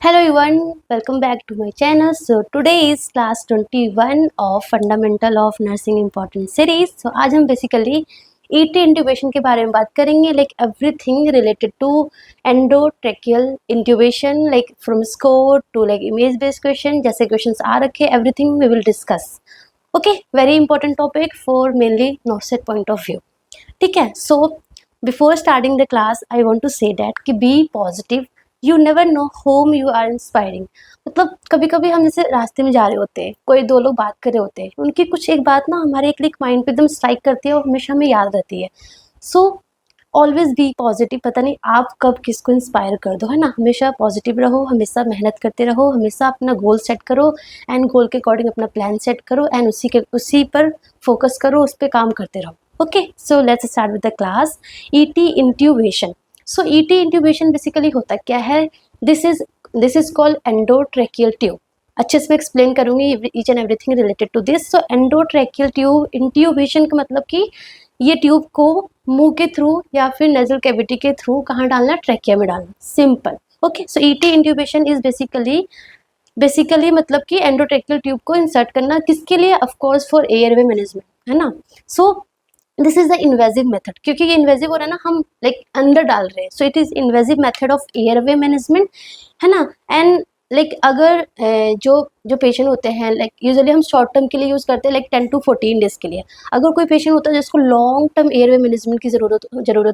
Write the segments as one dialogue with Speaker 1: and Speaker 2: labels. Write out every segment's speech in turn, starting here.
Speaker 1: Hello everyone, welcome back to my channel. So today is class 21 of Fundamental of Nursing Important series. So आज हम basically ET intubation के बारे में बात करेंगे, like everything related to endotracheal intubation, like from score to like image based question, जैसे questions आ रखे, everything we will discuss. Okay, very important topic for mainly NORCET point of view. ठीक है. So before starting the class I want to say that कि be positive. You never know home you are inspiring. मतलब कभी कभी हम जैसे रास्ते में जा रहे होते हैं, कोई दो लोग बात कर रहे होते हैं, उनकी कुछ एक बात ना हमारे एक क्लिक माइंड पे एकदम स्ट्राइक करती है और हमेशा हमें याद रहती है. So always be positive. पता नहीं आप कब किसको इंस्पायर कर दो, है ना. हमेशा पॉजिटिव रहो, हमेशा मेहनत करते रहो, हमेशा अपना गोल सेट करो एंड गोल के अकॉर्डिंग अपना प्लान सेट करो एंड उसी पर फोकस करो, उस पर काम करते रहो. Okay, so let's start with the class. ET intubation. So ET intubation basically होता क्या है? This is called endotracheal tube. अच्छे से मैं एक्सप्लेन करूंगी each and everything related to this. So endotracheal tube intubation का मतलब कि ये ट्यूब को मुंह के थ्रू या फिर नेजल कैविटी के थ्रू कहाँ डालना? ट्रैकिया में डालना. Simple. Okay, so ET intubation is basically मतलब कि एंडोट्रेकियल ट्यूब को इंसर्ट करना. किसके लिए? Of course for airway management, है ना. So this is the invasive method. क्योंकि ये इन्वेजिव हो रहा है ना, हम लाइक अंदर डाल रहे हैं. So it is invasive method of airway management, है ना. एंड लाइक अगर जो पेशेंट होते हैं, लाइक यूजुअली हम शॉर्ट टर्म के लिए यूज़ करते हैं, लाइक 10 to 14 डेज के लिए. अगर कोई पेशेंट होता है जिसको लॉन्ग टर्म एयरवे मैनेजमेंट की ज़रूरत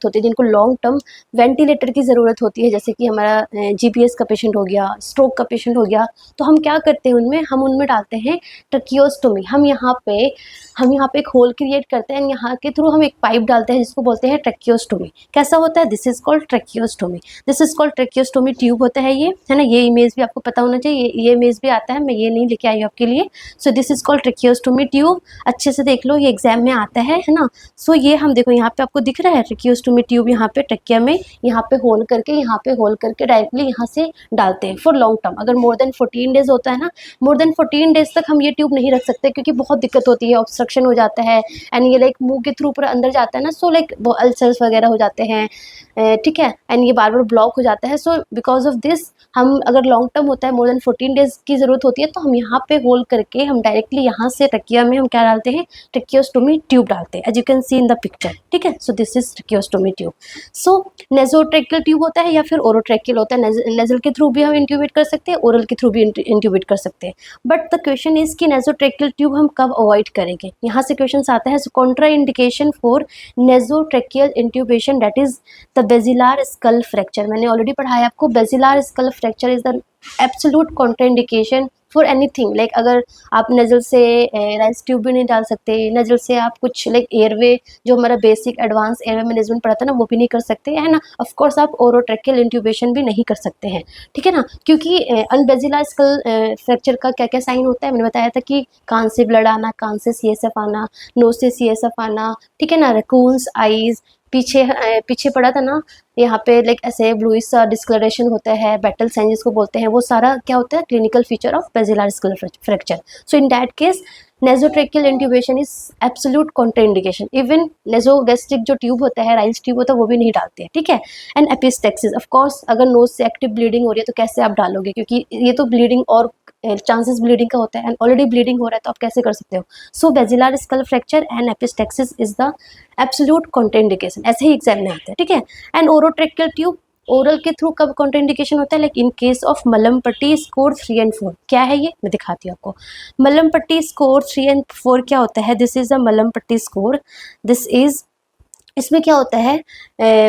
Speaker 1: होती है, जिनको लॉन्ग टर्म वेंटिलेटर की ज़रूरत होती है, जैसे कि हमारा जीपीएस का पेशेंट हो गया, स्ट्रोक का पेशेंट हो गया, तो हम क्या करते हैं उनमें डालते हैं ट्रकियोस्टोमी. हम यहाँ पे एक होल क्रिएट करते हैं, यहाँ के थ्रू हम एक पाइप डालते हैं जिसको बोलते हैं ट्रकियोस्टोमी. कैसा होता है? This is called tracheostomy. This is called tracheostomy tube होता है ये, है ना. ये इमेज भी आपको पता होना चाहिए. ये इमेज भी आता है, मैं ये नहीं लेके आई हूँ आपके लिए. So this is called tracheostomy tube. अच्छे से देख लो, ये एग्जाम में आता है ना. सो ये हम देखो यहाँ पे आपको दिख रहा है ट्रकियोस्टोमी ट्यूब. यहाँ पे ट्रकिया में यहाँ पे होल करके डायरेक्टली यहाँ से डालते हैं फॉर लॉन्ग टर्म. अगर मोर देन 14 डेज होता है ना, मोर देन 14 डेज तक हम ये ट्यूब नहीं रख सकते क्योंकि बहुत दिक्कत होती है, ऑब्स्ट्रक्शन हो जाता है एंड ये लाइक मुंह के थ्रू पूरा अंदर जाता है ना. सो लाइक अल्सर्स वगैरह हो जाते हैं, ठीक है. एंड ये बार बार ब्लॉक हो जाता है. सो बिकॉज ऑफ दिस हम अगर लॉन्ग टर्म होता है, मोर देन 14 डेज की ज़रूरत होती है, तो हम यहाँ पे होल करके हम डायरेक्टली यहाँ से ट्रकिया में हम क्या डालते हैं? ट्रकियोस्टोमी ट्यूब डालते हैं, as you can see in the picture. ठीक है. So this is tracheostomy tube. So nasotracheal tube होता है या फिर ओरोट्रेकियल होता है. नेजल के थ्रू भी हम इंट्यूबेट कर सकते हैं, ओरल के थ्रू भी इंट्यूबेट कर सकते हैं. बट द क्वेश्चन इज कि नेजोट्रेकियल ट्यूब हम कब अवॉइड करेंगे? यहाँ से क्वेश्चन आता है. Contraindication for nasotracheal intubation, that is the basilar skull fracture. मैंने ऑलरेडी पढ़ाया आपको. Basilar skull fracture is the absolute contraindication for anything. Like अगर आप नज़ल से राइस ट्यूब भी नहीं डाल सकते, नज़ल से आप कुछ लाइक एयरवे जो हमारा बेसिक एडवांस एयरवे मैनेजमेंट पढ़ा था ना, वो भी नहीं कर सकते, है ना. ऑफ कोर्स आप ओरोट्रेकियल इंट्यूबेशन भी नहीं कर सकते हैं, ठीक है ना. क्योंकि अनबेजिलर स्कल फ्रैक्चर का क्या क्या साइन होता है मैंने बताया था कि कान से ब्लड आना, कान से CSF आना, नोज से CSF आना, ठीक है ना. रैकून्स आईज, पीछे पड़ा था ना यहाँ पे लाइक ऐसे ब्लूइश सा डिस्कलरेशन होता है, बैटल साइन जिसको बोलते हैं, वो सारा क्या होता है? Clinical feature of basilar skull fracture. So in that case nasotracheal intubation is absolute contraindication. Even nasogastric जो ट्यूब होता है, राइस ट्यूब होता है, वो भी नहीं डालते हैं, ठीक है. एंड एपिस्टेक्सिस, ऑफ कोर्स अगर नोज से एक्टिव ब्लीडिंग हो रही है तो कैसे आप डालोगे? क्योंकि ये तो ब्लीडिंग और चांसेस ब्लीडिंग का होता है, एंड ऑलरेडी ब्लीडिंग हो रहा है तो आप कैसे कर सकते हो? So basilar skull fracture and epistaxis is the absolute contraindication. ऐसे ही एग्जाम में आता है, ठीक है. एंड ओरोट्रेकियल ट्यूब ओरल के थ्रू कब कॉन्ट्राइंडिकेशन होता है? लाइक इन केस ऑफ मलम पट्टी स्कोर 3 and 4. क्या है ये? मैं दिखाती हूँ आपको. मलम पट्टी स्कोर 3 and 4 क्या होता है? दिस इज अ मलम पट्टी स्कोर. दिस इज, इसमें क्या होता है?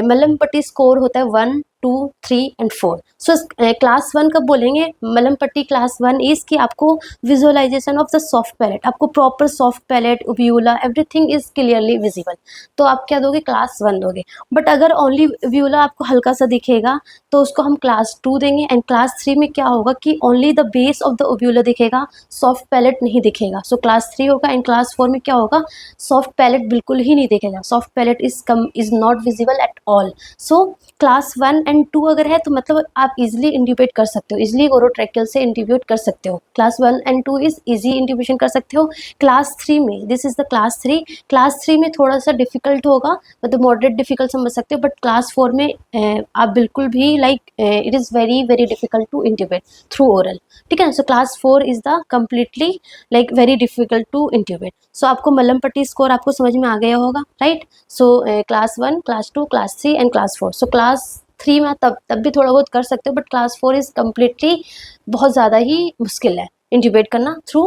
Speaker 1: मलम पट्टी स्कोर होता है 1, 2, 3 and 4. सो क्लास 1 कब बोलेंगे? मलम पट्टी क्लास 1 इज कि आपको visualisation of the soft palate, आपको proper soft palate, uvula, everything is clearly visible, तो आप क्या दोगे? क्लास 1 दोगे. बट अगर ओनली उव्यूला आपको हल्का सा दिखेगा तो उसको हम क्लास 2 देंगे. एंड क्लास 3 में क्या होगा कि only the base of the uvula दिखेगा, सॉफ्ट पैलेट नहीं दिखेगा. सो क्लास 3 होगा. एंड क्लास 4 में क्या होगा? सॉफ्ट पैलेट बिल्कुल ही नहीं दिखेगा, soft palette is not visible at all. So class 1 and 2 अगर है तो मतलब आप इजिली इंट्यूबेट कर सकते हो, इजिली ओरोट्रैकियल से इंट्यूबेट कर सकते हो। Class 1 and 2 is easy intubation कर सकते हो। क्लास 3 में, this is the class 3, class 3 में थोड़ा सा डिफिकल्ट होगा, मतलब मॉडरेट डिफिकल्ट समझ सकते हो, बट क्लास 4 में आप बिल्कुल भी like it is very very difficult to intubate through oral, ठीक है ना। So class 4 is the completely like very difficult to intubate. सो आपको मलम पट्टी स्कोर आपको समझ में आ गया होगा, right. So class 1, class 2, class 3 and class 4। So class 3 में तब भी थोड़ा बहुत कर सकते हो, बट क्लास 4 इज कम्प्लीटली बहुत ज़्यादा ही मुश्किल है इंट्यूबेट करना थ्रू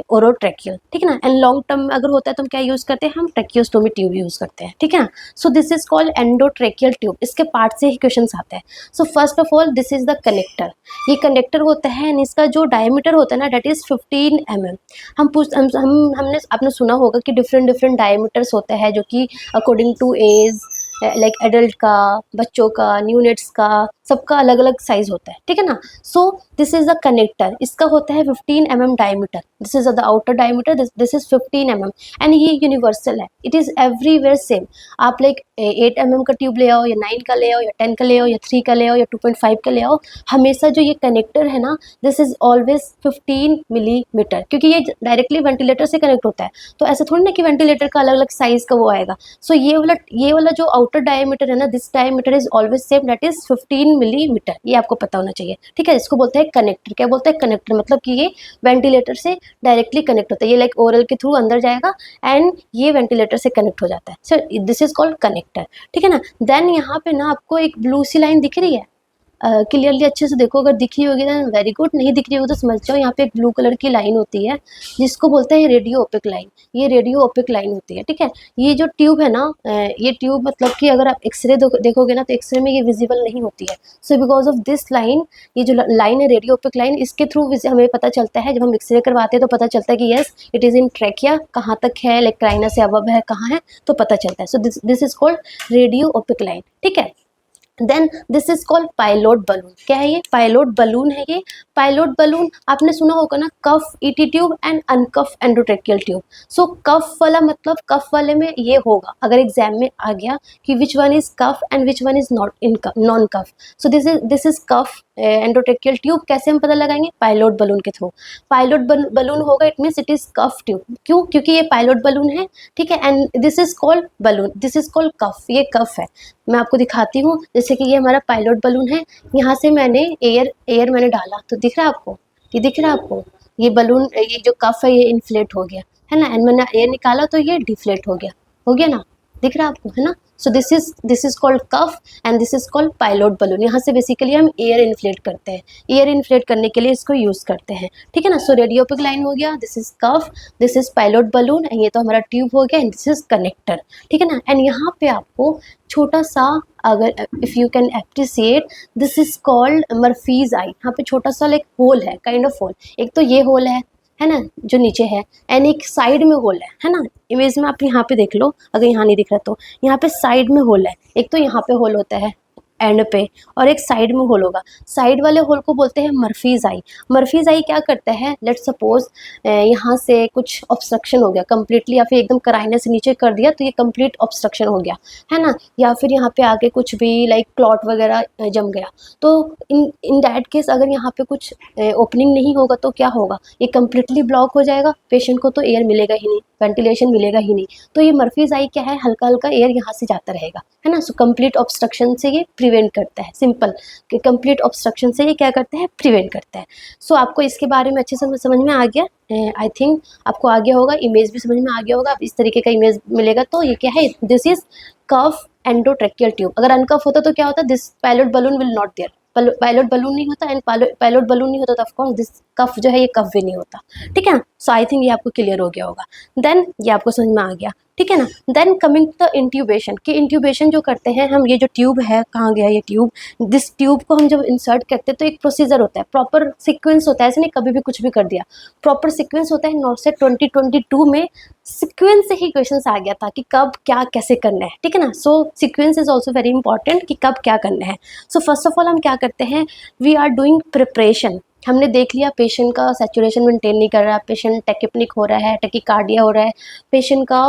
Speaker 1: ओरोट्रैकियल, ठीक है ना। एंड लॉन्ग टर्म अगर होता है तो हम क्या यूज़ करते हैं, हम ट्रैकियोस्टोमी ट्यूब यूज़ करते हैं, ठीक है। So this is called endotracheal tube. इसके पार्ट से ही क्वेश्चन आते हैं। So first of all this is the connector. ये कनेक्टर होता है एंड इसका जो डायमीटर होता है ना डेट इज 15 mm। हमने आपने सुना होगा कि डिफरेंट डिफरेंट डायमीटर्स होते हैं जो कि according to age, like adult का, बच्चों का, न्यूनेट्स का, सबका अलग अलग साइज होता है, ठीक है ना। So this is the connector. इसका होता है 15 mm diameter. This is the outer diameter, this is 15 mm and ये यूनिवर्सल है। It is everywhere same. आप लाइक 8 mm का ट्यूब ले आओ या 9 का ले आओ या 10 का ले आओ या 3 का ले आओ या 2.5 का ले आओ, हमेशा जो ये कनेक्टर है ना दिस इज ऑलवेज 15 मिलीमीटर, क्योंकि ये डायरेक्टली वेंटिलेटर से कनेक्ट होता है। तो ऐसा थोड़ी ना कि वेंटिलेटर का अलग अलग साइज का वो आएगा। सो ये वाला जो आउटर डायमीटर है ना, this diameter is always same, that is 15 millimetre. ये आपको पता होना चाहिए, ठीक है। इसको बोलते हैं कनेक्टर। क्या बोलते हैं, कनेक्टर, मतलब कि ये वेंटिलेटर से डायरेक्टली कनेक्ट होता है। ये लाइक ओरल के थ्रू अंदर जाएगा एंड ये वेंटिलेटर से कनेक्ट हो जाता है। So this is called connector, ठीक है ना। देन यहाँ पे ना आपको एक ब्लू सी लाइन दिख रही है, क्लियरली अच्छे से देखो, अगर दिखी होगी तो वेरी गुड, नहीं दिख रही होगी तो समझ जाओ यहाँ पे एक ब्लू कलर की लाइन होती है जिसको बोलते हैं रेडियो ओपिक लाइन। ये रेडियो ओपिक लाइन होती है, ठीक है। ये जो ट्यूब है ना, ये ट्यूब मतलब कि अगर आप एक्सरे देखोगे ना तो एक्सरे में ये विजिबल नहीं होती है। So because of this line, ये जो लाइन है रेडियो ओपिक लाइन, इसके थ्रू हमें पता चलता है, जब हम एक्सरे करवाते हैं तो पता चलता है कि yes it is in trachea, कहाँ तक है, लाइक क्राइना से अबव है, कहाँ है, तो पता चलता है। So this is called radio opaque line, ठीक है। Then this is called pilot balloon. क्या है ये, पायलोट बलून है ये। पायलोट बलून आपने सुना होगा ना, cuff ET tube and uncuff endotracheal tube. So cuff वाला मतलब कफ वाले में ये होगा, अगर एग्जाम में आ गया कि which one is cuff and which one is non cuff. So this is cuff endotracheal tube. कैसे हम पता लगाएंगे, पायलोट बलून के थ्रू। पायलोट बलून होगा, it means it is cuff tube. क्यों, क्योंकि ये पायलोट बलून है, ठीक है। And this is called balloon, this is called cuff. ये कफ है, मैं आपको दिखाती हूँ। जैसे कि ये हमारा पायलट बलून है, यहाँ से मैंने एयर मैंने डाला तो दिख रहा है आपको, ये दिख रहा है आपको, ये बलून, ये जो कफ है ये इन्फ्लेट हो गया है ना, एंड मैंने एयर निकाला तो ये डिफ्लेट हो गया ना, दिख रहा है आपको, है ना। So this is called cuff and this is called pilot balloon. यहाँ से बेसिकली हम एयर इन्फ्लेट करते हैं, एयर इन्फ्लेट करने के लिए इसको यूज करते हैं, ठीक है ना। सो रेडियोपिक लाइन हो गया, this is cuff, this is pilot balloon, ये तो हमारा ट्यूब हो गया, एंड दिस इज कनेक्टर, ठीक है ना। एंड यहाँ पे आपको छोटा सा, अगर if you can appreciate, this is called Murphy's eye. यहाँ पे छोटा सा लाइक होल है, काइंड ऑफ होल। एक तो ये होल है ना जो नीचे है, एंड एक साइड में होल है ना। इमेज में आप यहाँ पे देख लो, अगर यहाँ नहीं दिख रहा तो यहाँ पे साइड में होल है। एक तो यहाँ पे होल होता है एंड पे, और एक साइड में होल होगा। साइड वाले होल को बोलते हैं मर्फीज आई। मर्फीज आई क्या करता है, लेट सपोज यहाँ से कुछ ऑब्स्ट्रक्शन हो गया कंप्लीटली, या फिर एकदम कराइने से नीचे कर दिया तो ये कंप्लीट ऑब्स्ट्रक्शन हो गया, है ना। या फिर यहाँ पे आगे कुछ भी लाइक क्लॉट वगैरह जम गया, तो इन दैट केस अगर यहाँ पे कुछ ओपनिंग नहीं होगा तो क्या होगा, ये कंप्लीटली ब्लॉक हो जाएगा, पेशेंट को तो एयर मिलेगा ही नहीं, वेंटिलेशन मिलेगा ही नहीं। तो ये मर्फीज आई क्या है, हल्का हल्का एयर यहाँ से जाता रहेगा, है ना। सो कंप्लीट ऑब्स्ट्रक्शन से ये प्रिवेंट करता है, सिंपल कि कंप्लीट ऑब्स्ट्रक्शन से ये क्या करता है, प्रिवेंट करता है। सो आपको इसके बारे में अच्छे से समझ में आ गया, आई थिंक आपको आ गया होगा, इमेज भी समझ में आ गया होगा। अब इस तरीके का इमेज मिलेगा तो ये क्या है, this is cuff endotracheal tube. अगर अनकफ होता तो क्या होता, this pilot balloon will not there, pilot balloon नहीं होता, एंड पायलट बलून नहीं होता तो ऑफकोर्स दिस कफ जो है ये कफ भी नहीं होता, ठीक है। सो आई थिंक ये आपको क्लियर हो गया होगा। देन ये आपको समझ में आ गया, ठीक है ना। Then coming to the intubation, कि इंट्यूबेशन जो करते हैं हम, ये जो ट्यूब है, कहाँ गया ये ट्यूब, दिस ट्यूब को हम जब इंसर्ट करते हैं तो एक प्रोसीजर होता है, प्रॉपर सीक्वेंस होता है, ऐसे नहीं कभी भी कुछ भी कर दिया, प्रॉपर सीक्वेंस होता है। नॉर्सेट 2022 में सीक्वेंस से ही क्वेश्चन आ गया था कि कब क्या कैसे करना है, ठीक है ना। So sequence is also very important कि कब क्या करना है। सो फर्स्ट ऑफ ऑल हम क्या करते हैं, वी आर डूइंग प्रिपरेशन। हमने देख लिया पेशेंट का सैचुरेशन मेंटेन नहीं कर रहा है, पेशेंट टैकिपनिक हो रहा है, टैकिकार्डिया हो रहा है, पेशेंट का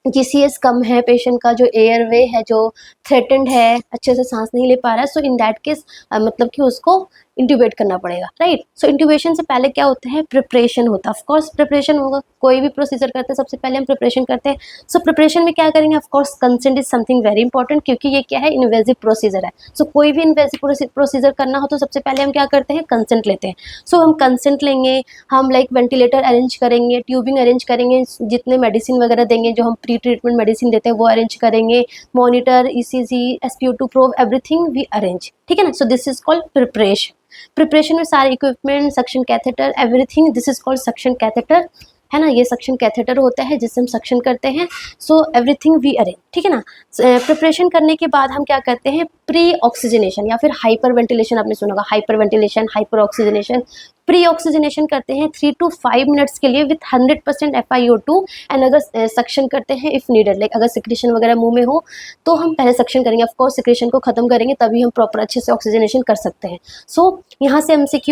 Speaker 1: जीसीएस कम है पेशेंट का, जो एयरवे है जो थ्रेटेंड है, अच्छे से सांस नहीं ले पा रहा है, सो इन दैट केस मतलब कि उसको इंट्यूबेट करना पड़ेगा, राइट। सो इंट्यूबेशन से पहले क्या होता है, प्रिपरेशन होता है। ऑफ कोर्स प्रिपरेशन होगा, कोई भी प्रोसीजर करते हैं सबसे पहले हम प्रिपरेशन करते हैं। सो प्रिपरेशन में क्या करेंगे, of course consent is something very important, क्योंकि ये क्या है, इन्वेजिव प्रोसीजर है। सो कोई भी इन्वेजिव प्रोसीजर करना हो तो सबसे पहले हम क्या करते हैं, कंसेंट लेते हैं। सो हम कंसेंट लेंगे, हम लाइक वेंटिलेटर अरेंज करेंगे, ट्यूबिंग अरेंज करेंगे, जितने मेडिसिन वगैरह देंगे, जो हम प्री ट्रीटमेंट मेडिसिन देते हैं वो अरेंज करेंगे, monitor, ECG, SpO2 probe, everything we arrange, ठीक है ना। So this is called preparation. Preparation में सारे equipment, suction catheter, everything, this is called suction catheter, है ना। ये सक्शन कैथेटर होता है जिससे हम सक्शन करते हैं। सो एवरीथिंग वी अरेंज, ठीक है ना। प्रिपरेशन करने के बाद हम क्या करते हैं, प्री ऑक्सीजनेशन या फिर हाइपर वेंटिलेशन, आपने सुना होगा hyper ventilation, hyper oxygenation. Pre oxygenation करते हैं 3 to 5 मिनट्स के लिए विथ 100% FiO2, एंड अगर सक्शन करते हैं इफ नीडेड, लाइक अगर सिक्रेशन वगैरह मुंह में हो तो हम पहले सक्शन करेंगे, ऑफ कोर्स सिक्रेशन को खत्म करेंगे तभी हम प्रॉपर अच्छे से ऑक्सीजनेशन कर सकते हैं। सो यहाँ से MCQ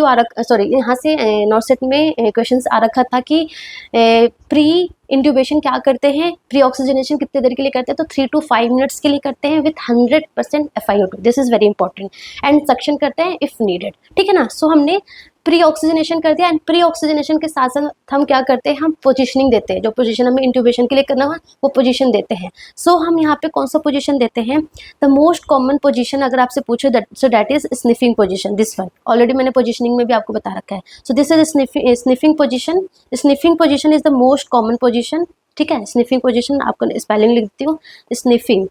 Speaker 1: यहाँ से नॉर्सेट में क्वेश्चंस आ रखा था कि प्री इंट्यूबेशन क्या करते हैं, प्री ऑक्सीजनेशन कितने देर के लिए करते हैं, तो 3 to 5 मिनट्स के लिए करते हैं with 100% FiO2, this is very important, and suction करते हैं इफ नीडेड, ठीक है ना। सो हमने प्री ऑक्सीजनेशन कर दिया, एंड प्री ऑक्सीजनेशन के साथ साथ हम क्या करते हैं, हम पोजीशनिंग देते हैं, जो पोजीशन हमें इंट्यूबेशन के लिए करना है वो पोजीशन देते हैं। सो हम यहाँ पे कौन सा पोजीशन देते हैं, द मोस्ट कॉमन पोजीशन अगर आपसे पूछे that is sniffing position, this one already मैंने पोजीशनिंग में भी आपको बता रखा है। So this is sniffing position. Sniffing position is the most common position, ठीक है। स्निफिंग पोजीशन आपको स्पेलिंग लिख देती हूँ, स्निफिंग।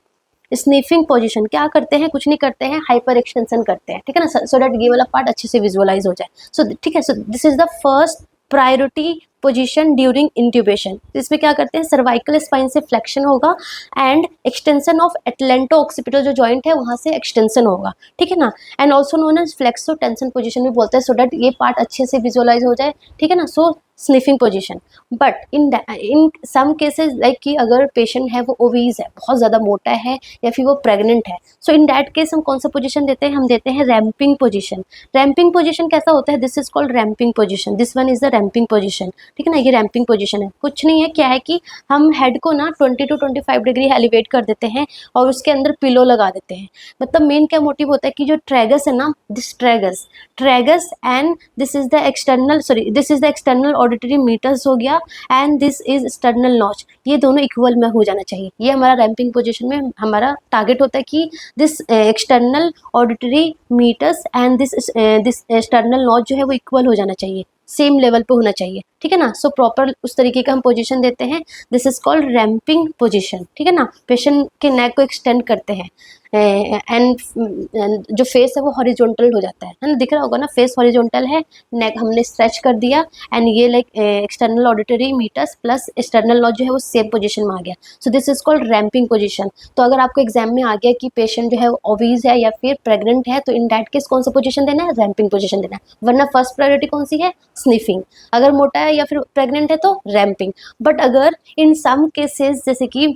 Speaker 1: स्निफिंग पोजीशन क्या करते हैं, कुछ नहीं करते हैं, हाइपर एक्सटेंशन करते हैं, ठीक है ना, सो दैट ये वाला पार्ट अच्छे से विजुअलाइज हो जाए। सो ठीक है, so this is the first priority position during intubation. इसमें क्या करते हैं, सर्वाइकल स्पाइन से फ्लेक्शन होगा and extension of atlanto occipital जो जॉइंट है वहां से एक्सटेंशन होगा, ठीक है ना, and also known as flexo tension position भी बोलते हैं, सो दैट ये पार्ट अच्छे से विजुअलाइज हो जाए, ठीक है ना। So sniffing position, but in some cases like कि अगर पेशेंट है वो ओबीज है, बहुत ज़्यादा मोटा है या फिर वो प्रेग्नेंट है, सो इन दैट केस हम कौन सा पोजीशन देते हैं, हम देते हैं रैम्पिंग पोजीशन। रैम्पिंग पोजीशन कैसा होता है, this is called ramping position, this one is the ramping position, ठीक है ना। ये रैम्पिंग पोजीशन है, कुछ नहीं है, क्या है कि हम हेड को ना 20 to 25 डिग्री एलिवेट कर देते हैं और उसके अंदर पिलो लगा देते हैं। मतलब मेन क्या मोटिव होता है कि जो ट्रैगस है ना, this tragus and this is the external auditory meatus हो गया, and this is external notch, ये दोनों इक्वल में हो जाना चाहिए। ये हमारा रैम्पिंग पोजीशन में हमारा टारगेट होता है कि this external auditory meatus and this external notch जो है वो इक्वल हो जाना चाहिए, सेम लेवल पे होना चाहिए, ठीक है ना। सो प्रॉपर उस तरीके का हम पोजीशन देते हैं, this is called ramping position, ठीक है ना। पेशेंट के नेक को एक्सटेंड करते हैं एंड जो फेस है वो हॉरिजॉन्टल हो जाता है ना, दिख रहा होगा ना, फेस हॉरिजॉन्टल है, नेक हमने स्ट्रेच कर दिया, एंड ये like external auditory meatus plus external notch जो है वो सेम पोजीशन में आ गया। So this is called ramping position. तो अगर आपको एग्जाम में आ गया कि पेशेंट जो है ओबीज है या फिर प्रेग्नेंट है, तो इन दैट केस कौन सा पोजीशन देना है, रैम्पिंग पोजीशन देना है, वरना फर्स्ट प्रायोरिटी कौन सी है, स्निफिंग। अगर मोटा है या फिर प्रेग्नेंट है तो रैम्पिंग। बट अगर इन सम केसेस जैसे कि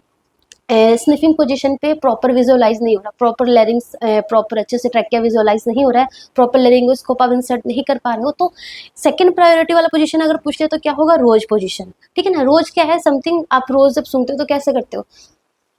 Speaker 1: स्निफिंग पोजीशन पे प्रॉपर विजुअलाइज नहीं हो रहा, प्रॉपर लेरिंग्स प्रॉपर अच्छे से ट्रैकिया विजुअलाइज नहीं हो रहा है, प्रॉपर लेरिंगोस्कोप आप इंसर्ट नहीं कर पा रहे हो, तो सेकंड प्रायोरिटी वाला पोजीशन अगर पूछते हो तो क्या होगा, रोज पोजीशन, ठीक है ना। रोज क्या है, समथिंग आप रोज जब सुनते हो तो कैसे करते हो,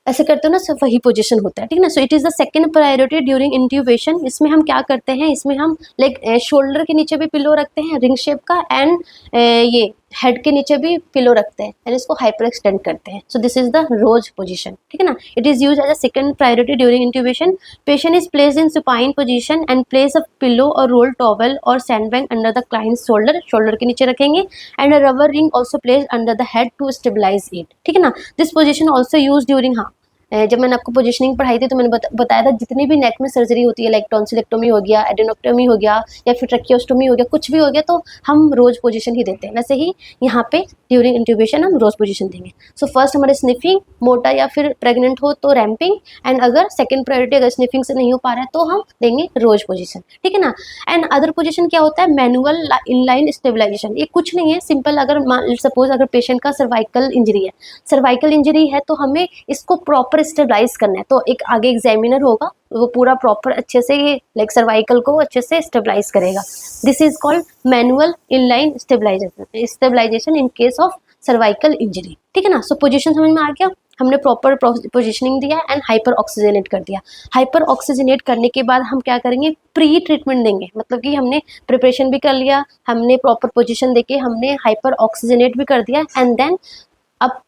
Speaker 1: ऐसे करते हो ना, सिर्फ वही पोजीशन होता है, ठीक है ना। सो it is the second priority during intubation. इसमें हम क्या करते हैं, इसमें हम लाइक शोल्डर के नीचे भी पिलो रखते हैं रिंग शेप का, एंड ये हेड के नीचे भी पिलो रखते हैं एंड इसको हाइपर एक्सटेंड करते हैं। So this is the rose position, ठीक है ना। It is use as a second priority during intubation. Patient is placed in supine position and place a pillow और रोल टॉवल और sandbag under the client's shoulder, shoulder के नीचे रखेंगे, and a rubber ring also placed under the head to stabilise it, ठीक है ना। This position also use during, हाँ जब मैंने आपको पोजीशनिंग पढ़ाई थी तो मैंने बताया था जितनी भी नेक में सर्जरी होती है, लाइक टॉन्सिलेक्टोमी हो गया, एडेनोक्टोमी हो गया या फिर ट्रैकियोस्टोमी हो गया, कुछ भी हो गया, तो हम रोज पोजीशन ही देते हैं। वैसे ही यहाँ पे ड्यूरिंग इंट्यूबेशन हम रोज पोजीशन देंगे। सो फर्स्ट हमारे स्निफिंग, मोटा या फिर प्रेग्नेंट हो तो रैम्पिंग, एंड अगर सेकंड प्रायोरिटी अगर स्निफिंग से नहीं हो पा रहा है तो हम देंगे रोज पोजीशन, ठीक है ना। एंड अदर पोजीशन क्या होता है, मैनुअल इनलाइन स्टेबलाइजेशन। ये कुछ नहीं है, सिंपल, अगर सपोज अगर पेशेंट का सर्वाइकल इंजरी है, सर्वाइकल इंजरी है तो हमें इसको प्रॉपर स्टेबलाइज करना है, तो एक आगे एग्जामिनर होगा वो पूरा प्रॉपर अच्छे से ये लाइक सर्वाइकल को अच्छे से स्टेबलाइज करेगा। This is called manual inline stabilisation in case of cervical injury, ठीक है ना। सो पोजीशन समझ में आ गया। हमने प्रॉपर पोजिशनिंग दिया एंड हाइपर ऑक्सीजनेट कर दिया। हाइपर ऑक्सीजनेट करने के बाद हम क्या करेंगे, प्री ट्रीटमेंट देंगे, मतलब कि हमने प्रिपरेशन भी कर लिया, हमने प्रॉपर पोजीशन देके हमने हाइपर ऑक्सीजनेट भी कर दिया एंड देन अब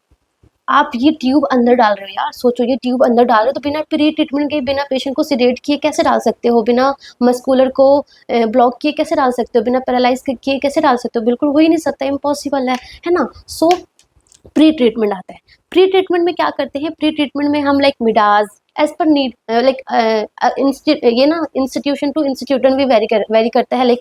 Speaker 1: आप ये ट्यूब अंदर डाल रहे हो यार, सोचो ये ट्यूब अंदर डाल रहे हो तो बिना प्री ट्रीटमेंट के, बिना पेशेंट को सिडेट किए कैसे डाल सकते हो, बिना मस्कुलर को ब्लॉक किए कैसे डाल सकते हो, बिना पैरालाइज किए कैसे डाल सकते हो, बिल्कुल हो ही नहीं सकता, इम्पॉसिबल है ना। सो प्री ट्रीटमेंट आता है। प्री ट्रीटमेंट में क्या करते हैं, प्री ट्रीटमेंट में हम like midaz as per need, like ये ना इंस्टीट्यूशन टू इंस्टीट्यूशन भी वेरी करता है, लाइक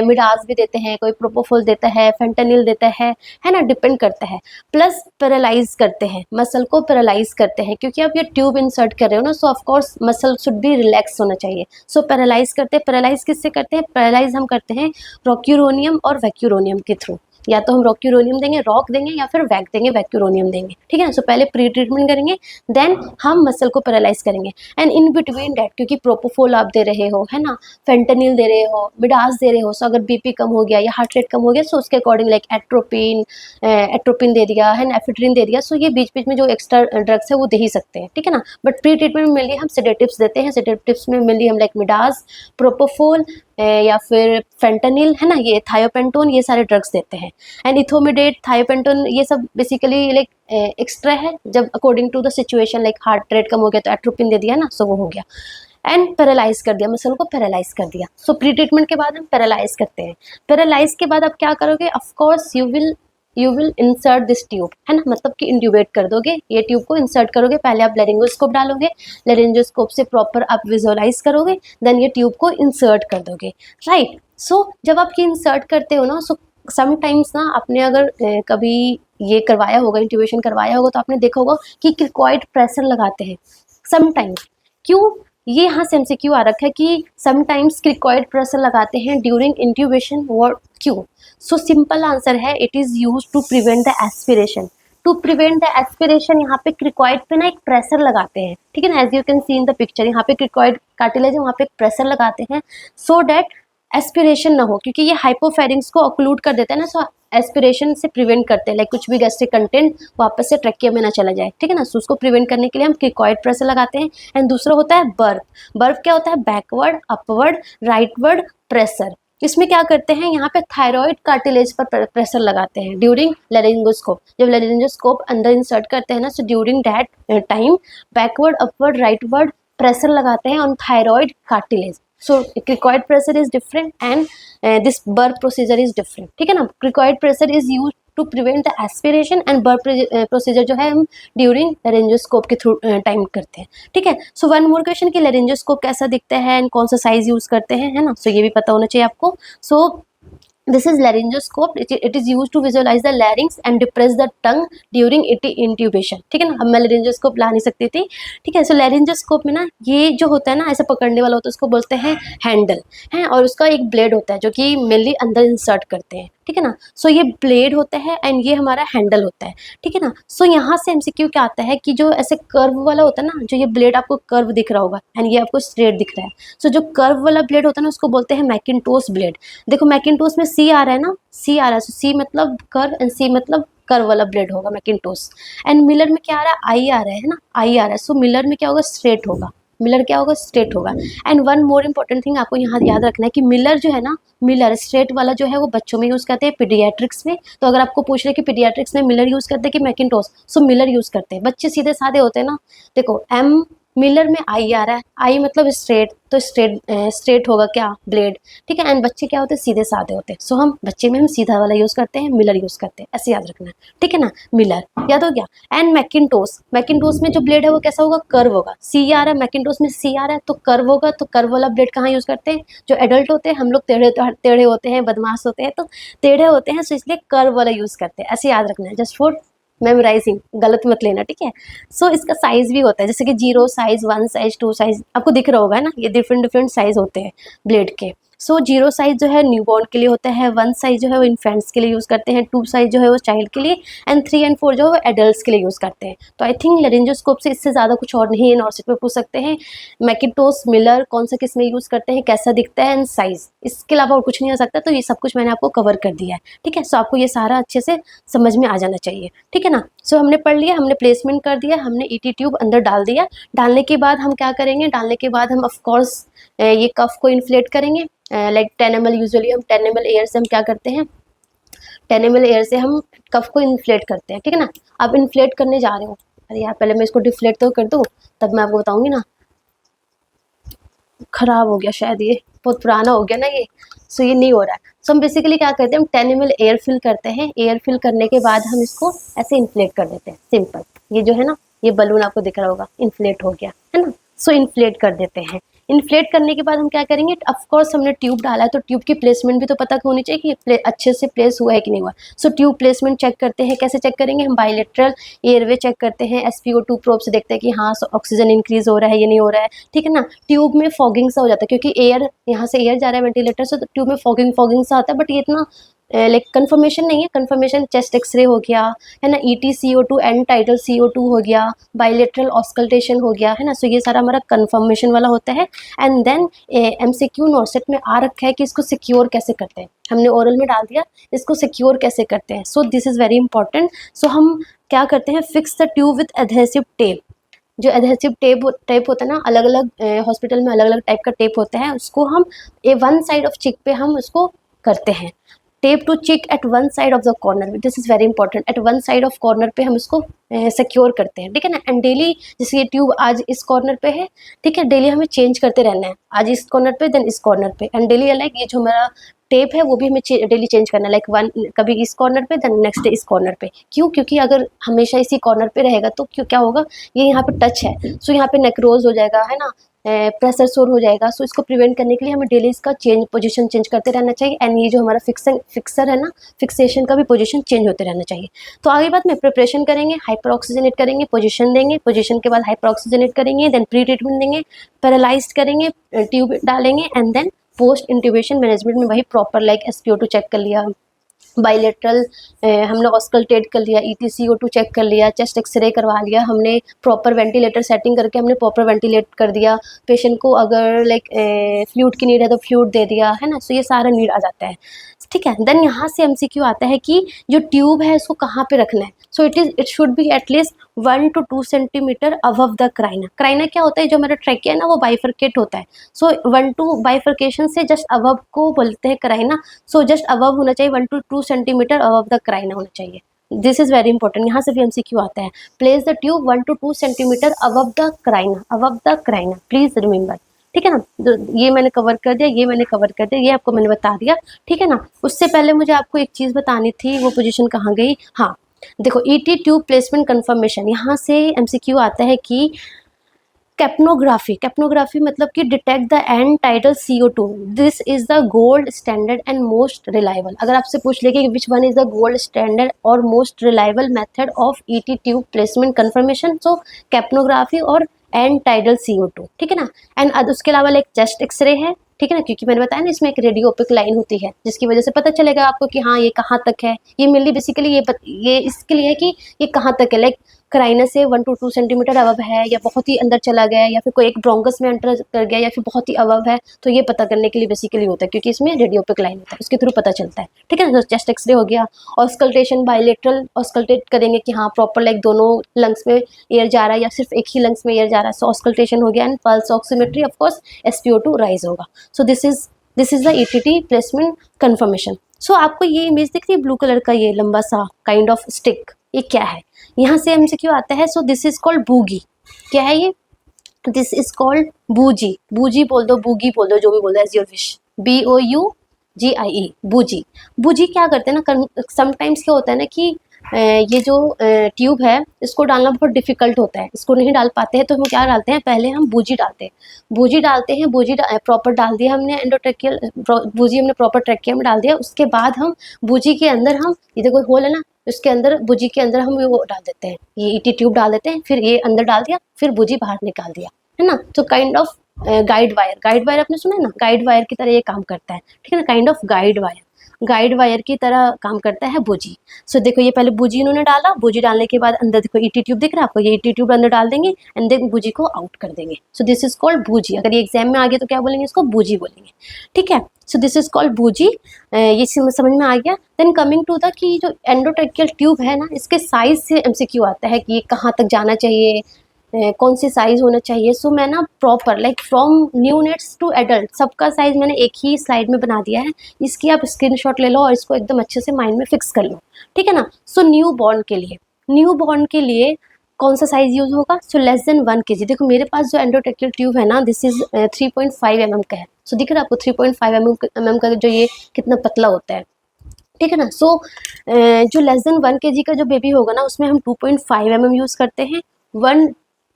Speaker 1: मिडाज भी देते हैं, कोई प्रोपोफोल देता है, फेंटानिल देता है ना, डिपेंड करता है। प्लस पैरालाइज करते हैं, मसल को पैरालाइज करते हैं, क्योंकि आप ये ट्यूब इंसर्ट कर रहे हो ना, सो of course muscle should be relax होना चाहिए। सो पैरालाइज करते हैं। पैरालाइज किससे करते हैं, पैरालाइज हम करते हैं रोक्यूरोनियम और वैक्यूरोनियम के थ्रू, या तो हम रोक्यूरोनियम देंगे, रॉक देंगे, या फिर वैक देंगे, वैक्यूरोनियम देंगे, ठीक है ना। सो पहले प्री ट्रीटमेंट करेंगे, देन हम मसल को पैरालाइज करेंगे एंड इन बिटवीन डैट, क्योंकि प्रोपोफोल आप दे रहे हो, है ना, फेंटानिल दे रहे हो, मिडास दे रहे हो, सो अगर बीपी कम हो गया या हार्ट रेट कम हो गया, सो उसके अकॉर्डिंग लाइक एट्रोपिन दे दिया है ना, एफिड्रिन दे दिया, सो ये बीच बीच में जो एक्स्ट्रा ड्रग्स है वो दे ही सकते हैं, ठीक है ना। बट प्री ट्रीटमेंट में मेनली हम सेडेटिव्स देते हैं। सेडेटिव्स में मेनली हम लाइक मिडास, प्रोपोफोल या फिर फेंटानिल, है ना, ये थायोपेंटोन, ये सारे ड्रग्स देते हैं। एंड इथोमिडेट, थायोपेंटोन, ये सब बेसिकली लाइक एक्स्ट्रा है, जब according to the situation, like heart rate कम हो गया तो एट्रोपिन दे दिया ना, सो वो हो गया। एंड पैरालाइज कर दिया, मसल को पैरालाइज कर दिया। सो प्री ट्रीटमेंट के बाद हम पैरालाइज करते हैं। पैरालाइज के बाद आप क्या करोगे, of course you will insert this tube, है ना, मतलब कि इंट्यूबेट कर दोगे, ये ट्यूब को इंसर्ट करोगे। पहले आप लेरिंगोस्कोप डालोगे, लेरिंगोस्कोप से प्रॉपर आप विजुअलाइज करोगे, देन ये ट्यूब को इंसर्ट कर दोगे, राइट। सो जब आप ये इंसर्ट करते हो ना, सो समटाइम्स ना आपने अगर कभी ये करवाया होगा, इंट्यूबेशन करवाया होगा, तो आपने देखा होगा कि क्रिकॉइड प्रेशर लगाते हैं समटाइम्स। क्यों, ये यहाँ से एमसीक्यू आ रखा है कि समटाइम्स क्रिकॉइड प्रेशर लगाते हैं ड्यूरिंग इंट्यूबेशन, क्यों। सो सिंपल आंसर है, it is use to prevent the aspiration. To prevent the aspiration, यहाँ पे क्रिकॉइड पे ना एक प्रेशर लगाते हैं, ठीक है ना, as you can see in the picture, यहाँ पे क्रिकॉइड कार्टिलेज है, वहाँ पे एक प्रेशर लगाते हैं, सो डैट एस्पिरेशन ना हो, क्योंकि ये हाइपोफेरिंग्स को ऑक्लूड कर देता है ना, सो एस्पिरेशन से प्रिवेंट करते हैं, लाइक कुछ भी गैस्ट्रिक कंटेंट वापस से ट्रैकिया में ना चला जाए, ठीक है ना। सो उसको प्रिवेंट करने के लिए हम क्रिकॉइड प्रेशर लगाते हैं। एंड दूसरा होता है बर्फ। बर्फ क्या होता है, बैकवर्ड, अपवर्ड, राइटवर्ड प्रेशर। इसमें क्या करते हैं, यहाँ पे थायराइड कार्टिलेज पर प्रेशर लगाते हैं ड्यूरिंग लेरिंगोस्कोप। जब लेरिंगोस्कोप अंदर इंसर्ट करते हैं ना, so during that time backward, upward, rightward pressure लगाते हैं on thyroid cartilage. So cricoid pressure is different and this BURP procedure is different, ठीक है ना। Cricoid pressure is use to prevent the aspiration and BURP procedure जो है हम during laryngoscope के through time करते हैं, ठीक है। सो वन मोर क्वेश्चन कि लेरिंगोस्कोप कैसा दिखता है एंड कौन सा साइज यूज करते हैं, है ना, सो ये भी पता होना चाहिए आपको। सो this is laryngoscope, it is used to visualize the larynx and depress the tongue during intubation, ठीक है ना। अब मैं laryngoscope ला नहीं सकती थी, ठीक है। सो laryngoscope में ना ये जो होता है ना, ऐसे पकड़ने वाला होता है, उसको बोलते हैं हैंडल, है, और उसका एक ब्लेड होता है जो कि मेनली अंदर इंसर्ट करते हैं, ठीक है ना। सो ये ब्लेड होता है एंड ये हमारा हैंडल होता है, ठीक है ना। सो यहाँ से एमसीक्यू क्या आता है कि जो ऐसे कर्व वाला होता है ना, जो ये ब्लेड आपको कर्व दिख रहा होगा एंड ये आपको स्ट्रेट दिख रहा है, सो जो कर्व वाला ब्लेड होता है ना, उसको बोलते हैं मैकिन्टोश ब्लेड। देखो मैकिन्टोश में सी आ रहा है ना, सी आ रहा है, सो सी मतलब कर्व एंड सी मतलब कर्व वाला ब्लेड होगा मैकिन्टोश। एंड मिलर में क्या आ रहा है, आई आ रहा है ना, आई आ रहा है, सो मिलर में क्या होगा, स्ट्रेट होगा, मिलर क्या होगा, स्ट्रेट होगा। And one more important thing आपको यहाँ याद रखना है कि मिलर जो है ना, मिलर स्ट्रेट वाला जो है वो बच्चों में यूज करते हैं, पीडियाट्रिक्स में। तो अगर आपको पूछ रहे कि पीडियाट्रिक्स में मिलर यूज करते हैं कि मैकिन्टोश, सो मिलर यूज करते हैं। बच्चे सीधे साधे होते हैं ना, देखो एम मिलर में आई आ रहा है, आई मतलब स्ट्रेट, तो स्ट्रेट होगा क्या, ब्लेड, ठीक है। एंड बच्चे क्या होते हैं, सीधे साधे होते हैं, सो हम बच्चे में हम सीधा वाला यूज करते हैं, मिलर यूज करते हैं, ऐसे याद रखना है, ठीक है ना। मिलर याद हो गया। एंड मैकिन्टोश, मैकिन्टोश में जो ब्लेड है वो कैसा होगा, कर्व होगा। सी आ रहा है, मैकिन्टोश में सी आ रहा है तो कर्व होगा, तो कर्व वाला ब्लेड कहाँ यूज करते हैं, जो एडल्ट होते हैं, हम लोग टेढ़े होते हैं, बदमाश होते हैं, तो टेढ़े होते हैं, सो इसलिए कर्व वाला यूज करते हैं, ऐसे याद रखना है, जस्ट फॉर मेमोराइजिंग, गलत मत लेना, ठीक है। सो इसका साइज भी होता है, जैसे कि 0 साइज, 1 साइज, 2 साइज, आपको दिख रहा होगा ना, ये डिफरेंट साइज होते हैं ब्लेड के। सो 0 साइज जो है न्यूबॉर्न के लिए होता है, 1 साइज जो है वो इन्फेंट्स के लिए यूज़ करते हैं, 2 साइज जो है वो चाइल्ड के लिए, एंड 3 एंड 4 जो है वो एडल्ट्स के लिए यूज़ करते हैं। तो आई थिंक लेरिंजोस्कोप से इससे ज़्यादा कुछ और नहीं है, नॉर्सिट में पूछ सकते हैं। मैकिन्टोश, मिलर कौन सा किस में यूज़ करते हैं, कैसा दिखता है, एंड साइज, इसके अलावा और कुछ नहीं हो सकता। तो ये सब कुछ मैंने आपको कवर कर दिया है, ठीक है। सो आपको ये सारा अच्छे से समझ में आ जाना चाहिए, ठीक है ना। सो हमने पढ़ लिया, हमने प्लेसमेंट कर दिया, हमने ईटी ट्यूब अंदर डाल दिया। डालने के बाद हम क्या करेंगे, डालने के बाद हम ऑफकोर्स ये कफ को इन्फ्लेट करेंगे। लाइक 10 ml, यूजुअली हम 10 ml एयर से हम क्या करते हैं, 10 ml एयर से हम कफ को इन्फ्लेट करते हैं, ठीक है ना। अब इन्फ्लेट करने जा रहे हो, अरे यार पहले मैं इसको डिफ्लेट तो कर दूँ, तब मैं आपको बताऊंगी ना। खराब हो गया शायद, ये बहुत पुराना हो गया ना ये, सो ये नहीं हो रहा है। सो हम बेसिकली क्या करते हैं, हम 10 ml एयर फिल करते हैं। एयर फिल करने के बाद हम इसको ऐसे इन्फ्लेट कर देते हैं, सिंपल। ये जो है ना, ये बलून आपको दिख रहा होगा, इन्फ्लेट हो गया है ना। सो इन्फ्लेट कर देते हैं। इन्फ्लेट करने के बाद हम क्या करेंगे, ऑफ कोर्स हमने ट्यूब डाला है तो ट्यूब की प्लेसमेंट भी तो पता होनी चाहिए कि अच्छे से प्लेस हुआ है कि नहीं हुआ। सो ट्यूब प्लेसमेंट चेक करते हैं, कैसे चेक करेंगे, हम बायलेटरल एयरवे चेक करते हैं, SpO2 प्रोब से देखते हैं कि हाँ ऑक्सीजन इंक्रीज हो रहा है, ये नहीं हो रहा है, ठीक है ना। ट्यूब में फॉगिंग सा हो जाता है, क्योंकि एयर यहाँ से एयर जा रहा है वेंटिलेटर से, तो ट्यूब में फॉगिंग सा आता है, बट ये इतना लाइक कंफर्मेशन नहीं है। कंफर्मेशन चेस्ट एक्सरे हो गया है ना, EtCO2 एंड टाइटल CO2 हो गया, बायलेटरल ऑस्कल्टेशन हो गया, है ना। सो ये सारा हमारा कंफर्मेशन वाला होता है। एंड देन MCQ नॉर्सेट में आ रखा है कि इसको सिक्योर कैसे करते हैं। हमने ओरल में डाल दिया, इसको सिक्योर कैसे करते हैं। So this is very important. So हम क्या करते हैं, fix the tube with adhesive tape. जो एडहेसिव टेप होता है ना, अलग अलग हॉस्पिटल में अलग अलग टाइप का टेप होता है, उसको हम वन साइड ऑफ चिक पे हम उसको करते हैं। Tape to cheek at one side of the corner, this is very important. At one side of corner पे हम इसको सिक्योर करते हैं, ठीक है ना। एंड डेली, जैसे ये ट्यूब आज इस कॉर्नर पे है, ठीक है, डेली हमें चेंज करते रहना है, आज इस कॉर्नर पे देन इस कॉर्नर पे, एंड डेली लाइक ये जो हमारा टेप है वो भी हमें डेली चेंज करना है, लाइक वन कभी इस कॉर्नर पे देन नेक्स्ट डे इस कॉर्नर पे। क्यों, क्योंकि अगर हमेशा इसी कॉर्नर पे रहेगा तो क्यों क्या होगा, ये यहाँ पे टच है, सो यहाँ पे नेक्रोज हो जाएगा, है ना, प्रेशर सोर हो जाएगा। सो इसको प्रिवेंट करने के लिए हमें डेली इसका पोजीशन चेंज करते रहना चाहिए। एंड ये जो हमारा फिक्सर है ना, फिक्सेशन का भी पोजीशन चेंज होते रहना चाहिए। तो आगे बात में प्रिपरेशन करेंगे, हाइपर ऑक्सीजनेट करेंगे, पोजीशन देंगे, पोजीशन के बाद हाइपर ऑक्सीजनेट करेंगे, देन प्री ट्रीटमेंट देंगे, पैरालाइज्ड करेंगे, ट्यूब डालेंगे, and then post intubation management में वही प्रॉपर लाइक SpO2 चेक कर लिया, बायलेटरल हमने ऑस्कल्टेट कर लिया, EtCO2 चेक कर लिया, चेस्ट एक्सरे करवा लिया, हमने प्रॉपर वेंटिलेटर सेटिंग करके हमने प्रॉपर वेंटिलेट कर दिया पेशेंट को। अगर लाइक फ्लूइड की नीड है तो फ्लूइड दे दिया, है ना। सो ये सारा नीड आ जाता है, ठीक है। देन यहाँ से MCQ आता है कि जो ट्यूब है इसको कहाँ पे रखना है। So it should be at least 1 to 2 centimetre above the carina. Carina क्या होता है, जो हमारा ट्रैकिया है ना वो बाइफरकेट होता है। सो 1 to बाइफरकेशन से जस्ट अबव को बोलते हैं क्राइना। सो जस्ट अबव होना चाहिए, 1 to 2 सेंटीमीटर अबव द क्राइना होना चाहिए। दिस इज वेरी इंपॉर्टेंट, यहाँ से भी MCQ आता है। Place the tube 1 to 2 centimetre above the carina, above the carina, please remember, ठीक है ना। ये मैंने कवर कर दिया, ये मैंने कवर कर दिया, ये आपको मैंने बता दिया, ठीक है ना। उससे पहले मुझे आपको एक चीज़ बतानी थी, वो पोजीशन कहाँ गई। हाँ देखो, ET ट्यूब प्लेसमेंट कंफर्मेशन, यहाँ से MCQ आता है कि कैप्नोग्राफी, कैप्नोग्राफी मतलब कि detect the end tidal CO2, this is the gold standard and most reliable. अगर आपसे पूछ ले कि which one is the gold standard और most reliable method of ET tube placement confirmation, so capnography और end tidal CO2, ठीक है ना। एंड उसके अलावा एक चेस्ट एक्सरे है, ठीक है ना, क्योंकि मैंने बताया ना इसमें एक रेडियोपिक लाइन होती है जिसकी वजह से पता चलेगा आपको कि हाँ ये कहाँ तक है। ये मेनली बेसिकली ये इसके लिए है कि ये कहाँ तक है, लाइक क्राइना से 1 to 2 सेंटीमीटर अबव है या बहुत ही अंदर चला गया है, या फिर कोई एक ब्रोंकस में एंटर कर गया, या फिर बहुत ही अबव है। तो ये पता करने के लिए बेसिकली होता है, क्योंकि इसमें रेडियोपिक लाइन होता है, उसके थ्रू पता चलता है, ठीक है ना। तो चेस्ट एक्सरे हो गया, ऑस्कल्टेशन बायलेटरल ऑस्कल्टेट करेंगे कि हाँ प्रॉपर लाइक दोनों लंग्स में एयर जा रहा है या सिर्फ एक ही लंग्स में एयर जा रहा है। सो ऑस्कल्टेशन हो गया, and pulse oximetry, of course SpO2 rise होगा। So this is the ETT placement confirmation. So आपको ये इमेज दिख रही है ब्लू कलर का, ये लंबा सा काइंड ऑफ स्टिक, ये क्या है, यहाँ से MCQ आता है। So this is called boogie. क्या है ये, दिस इज कॉल्ड बूजी, बूजी बोल दो, बूगी बोल दो, जो भी बोल दो, एज योर विश, BOUGIE, बूजी। बूजी क्या करते हैं ना, समटाइम्स क्या होता है ना कि ये जो ट्यूब है इसको डालना बहुत डिफिकल्ट होता है, इसको नहीं डाल पाते हैं, तो हम क्या डालते हैं, पहले हम बूजी डालते हैं, बूजी प्रॉपर डाल दिया हमने एंडोट्रेकियल, बूजी हमने प्रॉपर ट्रेकिया में डाल दिया। उसके बाद हम बूजी के अंदर हम, ये देखो होल है ना, उसके अंदर बूजी के अंदर हम वो डाल देते हैं, ये ET ट्यूब डाल देते हैं, फिर ये अंदर डाल दिया, फिर बूजी बाहर निकाल दिया, है ना। तो काइंड ऑफ गाइड वायर आपने सुना है ना, गाइड वायर की तरह ये काम करता है, ठीक है ना, काइंड ऑफ गाइड वायर की तरह काम करता है बूजी। सो देखो ये पहले बूजी इन्होंने डाला, बूजी डालने के बाद अंदर देखो ईटी ट्यूब दिख रहा है आपको, ये ईटी ट्यूब अंदर डाल देंगे एंड देन बूजी को आउट कर देंगे। सो दिस इज कॉल्ड बूजी। अगर ये एग्जाम में आ गया तो क्या बोलेंगे, इसको बूजी बोलेंगे, ठीक है। सो दिस इज कॉल्ड बूजी। ये समझ में आ गया। देन कमिंग टू द कि जो एंडोट्रेकियल ट्यूब है ना, इसके साइज से एमसीक्यू आता है कि ये कहाँ तक जाना चाहिए, कौन सी साइज होना चाहिए। सो मैं ना proper like from neonates to adult सबका साइज मैंने एक ही स्लाइड में बना दिया है। इसकी आप स्क्रीनशॉट ले लो और इसको एकदम अच्छे से माइंड में फिक्स कर लो, ठीक है ना। सो न्यू बॉर्न के लिए कौन सा साइज यूज होगा, सो लेस देन 1 kg। देखो मेरे पास जो एंडोट्रेकियल ट्यूब है ना, दिस इज 3.5 mm का है। सो दिख रहा है आपको 3.5 mm का जो ये कितना पतला होता है, ठीक है ना। सो जो लेस देन 1 kg का जो बेबी होगा ना, उसमें हम 2.5 mm यूज करते हैं। 1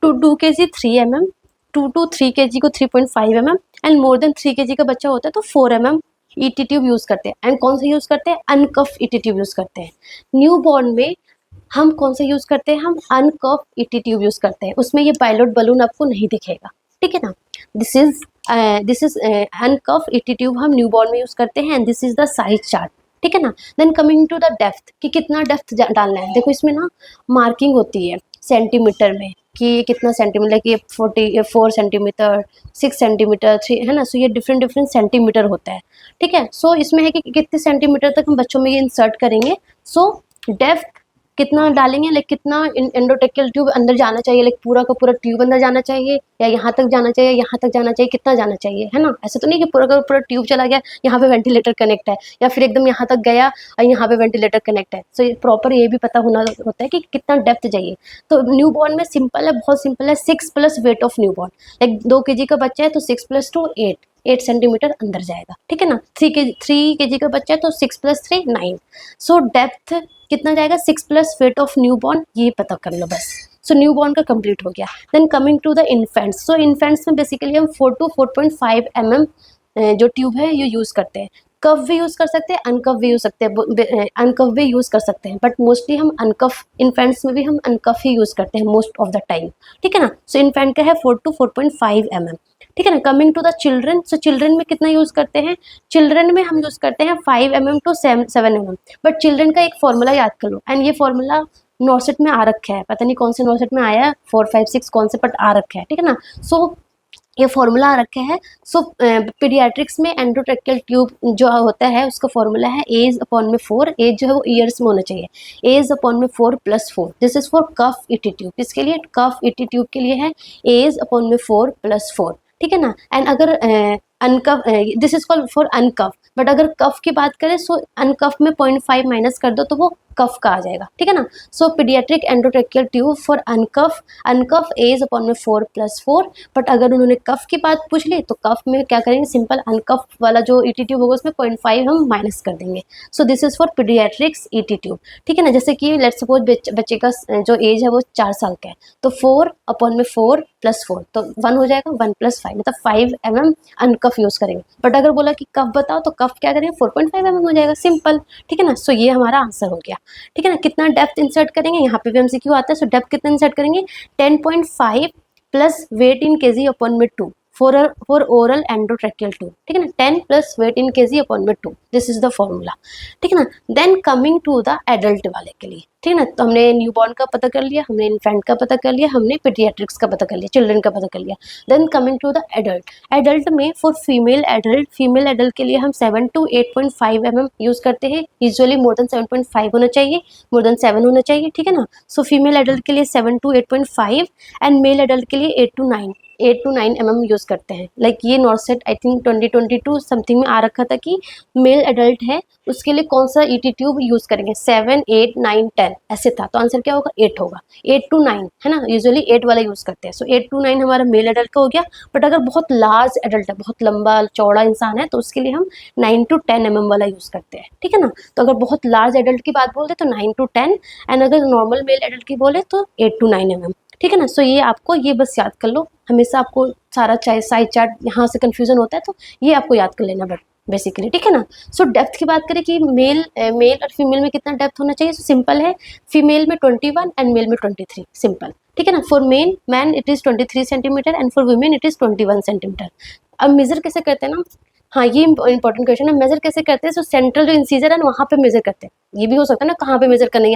Speaker 1: to 2 kg 3 mm, 2 to 3 kg को 3.5 mm and more than 3 kg का बच्चा होता है तो 4 mm ईटी ट्यूब यूज करते हैं। एंड कौन सा यूज करते हैं, अनकफ ईटी ट्यूब यूज करते हैं। न्यू बॉर्न में हम कौन सा यूज करते हैं, हम अनकफ ईटी ट्यूब यूज करते हैं। उसमें ये पायलट बलून आपको नहीं दिखेगा, ठीक है ना। This is uncuff ET tube हम न्यू बॉर्न में यूज करते हैं and this is the size chart, ठीक है ना। Then coming to the depth कि कितना डेप्थ डालना है। देखो इसमें ना मार्किंग होती है सेंटीमीटर में कि कितना सेंटीमीटर, कि 44 सेंटीमीटर, 6 सेंटीमीटर, 3 है ना। सो ये डिफरेंट सेंटीमीटर होता है, ठीक है। सो इसमें है कि कितने सेंटीमीटर तक हम बच्चों में ये इंसर्ट करेंगे। सो डेप्थ कितना डालेंगे, लाइक कितना एंडोट्रेकियल ट्यूब अंदर जाना चाहिए, लाइक पूरा का पूरा ट्यूब अंदर जाना चाहिए या यहाँ तक जाना चाहिए, यहाँ तक जाना चाहिए, कितना जाना चाहिए, है ना। ऐसा तो नहीं कि पूरा का पूरा ट्यूब चला गया, यहाँ पे वेंटिलेटर कनेक्ट है, या फिर एकदम यहाँ तक गया और यहाँ पे वेंटिलेटर कनेक्ट है। सो प्रॉपर ये भी पता होना होता है कि कितना डेप्थ चाहिए। तो न्यू बॉर्न में सिंपल है, बहुत सिंपल है, 6 plus weight of new born. Like 2 kg का बच्चा है तो 6 + 2 8 सेंटीमीटर अंदर जाएगा, ठीक है ना। 3 kg का बच्चा है तो 6 + 3 9। सो डेप्थ कितना जाएगा, 6 plus weight of newborn, ये पता कर लो बस। सो न्यू बॉर्न का कंप्लीट हो गया। Then coming to the infants. So infants में बेसिकली हम 4 to 4.5 mm जो ट्यूब है ये यूज़ करते हैं। कफ भी यूज़ कर सकते हैं, अनकफ भी यूज़ सकते हैं, अनकफ भी यूज़ कर सकते हैं, बट मोस्टली हम अनकफ, इन्फेंट्स में भी हम अनकफ ही यूज़ करते हैं मोस्ट ऑफ द टाइम, ठीक है ना। सो इन्फेंट का है 4 to 4.5 mm, ठीक है ना। Coming to the children. So children में कितना यूज़ करते हैं, चिल्ड्रन में हम यूज़ करते हैं 5 mm to 7 mm। But children का एक फॉर्मूला याद कर लो, एंड ये फॉर्मूला नॉर्सेट में आ रखा है, पता नहीं कौन से नॉर्सेट में आया है, 4 5 6 कौन से, बट आ रखा है, ठीक है ना। सो ये फॉर्मूला आ रखा है। सो पीडियाट्रिक्स में एंडोट्रेकियल ट्यूब जो होता है उसका फॉर्मूला है एज अपॉन में 4, एज जो है वो ईयर्स में होना चाहिए, एज अपॉन में 4 + 4। This is for cuff ET tube, इसके लिए कफ ईटी ट्यूब के लिए है एज अपॉन में 4 + 4, ठीक है ना। एंड अगर uncuff, this is called for uncuff, but अगर कफ की बात करें सो अनकफ में 0.5 माइनस कर दो तो वो कफ का आ जाएगा, ठीक है ना। So paediatric endotracheal tube for uncuff age upon में 4 + 4। बट अगर उन्होंने कफ की बात पूछ ली तो कफ में क्या करेंगे, सिंपल अनकफ वाला जो ईटी ट्यूब होगा उसमें 0.5 हम माइनस कर देंगे। सो this is for paediatrics ET tube, ठीक है ना। जैसे कि लेट्स सपोज बच्चे का जो एज है वो 4 साल का है तो 4 अपॉन में 4 + 4 तो 1 हो जाएगा, 1 + 5 मतलब 5 mm अनकफ यूज करेंगे। बट अगर बोला कि कफ बताओ तो कफ क्या करेंगे, 4.5 mm हो जाएगा, सिंपल, ठीक है ना। सो ये हमारा आंसर हो गया, ठीक है ना। कितना डेप्थ इंसर्ट करेंगे, यहाँ पे भी एमसीक्यू आता है। सो डेप्थ कितना इंसर्ट करेंगे, 10.5 plus weight in kg upon में 2 फॉर ओरल एंडोट्रेकियल ट्यूब, ठीक है ना। 10 plus weight in kg upon में 2, दिस इज द फॉर्मूला, ठीक है ना। Then coming to the adult वाले के लिए, ठीक है ना। तो हमने न्यूबॉर्न का पता कर लिया, हमने इन्फेंट का पता कर लिया, हमने पीडियाट्रिक्स का पता कर लिया, चिल्ड्रन का पता कर लिया। Then coming to the adult में फॉर फीमेल एडल्ट के लिए हम 7 to 8.5 mm यूज़ करते हैं। यूजुअली मोर देन 7.5 होना चाहिए, मोर देन 7 होना चाहिए, ठीक है ना। सो फीमेल एडल्ट के लिए 7 to 8.5 एंड मेल एडल्ट के लिए 8 to 9 mm यूज़ करते हैं। लाइक ये नॉर्सेट आई थिंक 2022 समथिंग में आ रखा था कि मेल एडल्ट है उसके लिए कौन सा ईटी ट्यूब यूज़ करेंगे, 7 8 9 10 ऐसे था। तो आंसर क्या होगा, 8 होगा, 8 to 9 है ना। यूजुअली 8 वाला यूज़ करते हैं। सो 8 to 9 हमारा मेल एडल्ट का हो गया। बट अगर बहुत लार्ज एडल्ट है, बहुत लंबा चौड़ा इंसान है तो उसके लिए हम 9 to 10 mm वाला यूज़ करते हैं, ठीक है ना। तो अगर बहुत लार्ज एडल्ट की बात बोलते तो 9 to 10 एंड अगर नॉर्मल मेल एडल्ट की बोले तो 8 to 9 mm, ठीक है ना। सो ये आपको ये बस याद कर लो, हमेशा आपको सारा चाहे साइज चार्ट यहाँ से कंफ्यूजन होता है तो ये आपको याद कर लेना बेसिकली, ठीक है ना। सो डेप्थ की बात करें कि मेल और फीमेल में कितना डेप्थ होना चाहिए, सो सिंपल है, फीमेल में 21 एंड मेल में 23, सिंपल, ठीक है ना। For man it is 23 centimetre and for women it is 21 centimetre. अब मेजर कैसे करते हैं ना, हाँ ये इंपॉर्टेंट क्वेश्चन है, मेजर कैसे करते हैं, सो सेंट्रल जो इंसीजर है ना वहाँ पे मेजर करते हैं। ये भी हो सकता है ना, कहाँ पे मेजर करना है,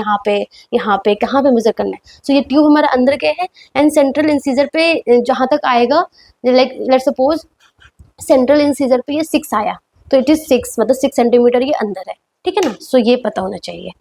Speaker 1: यहाँ पे कहाँ पे मेजर करना है। सो ये ट्यूब हमारा अंदर गया है एंड सेंट्रल इंसीजर पे जहाँ तक आएगा, like let suppose central incisor पे ये 6 आया, तो इट इज 6, मतलब 6 सेंटीमीटर ये अंदर है, ठीक है ना। सो ये पता होना चाहिए,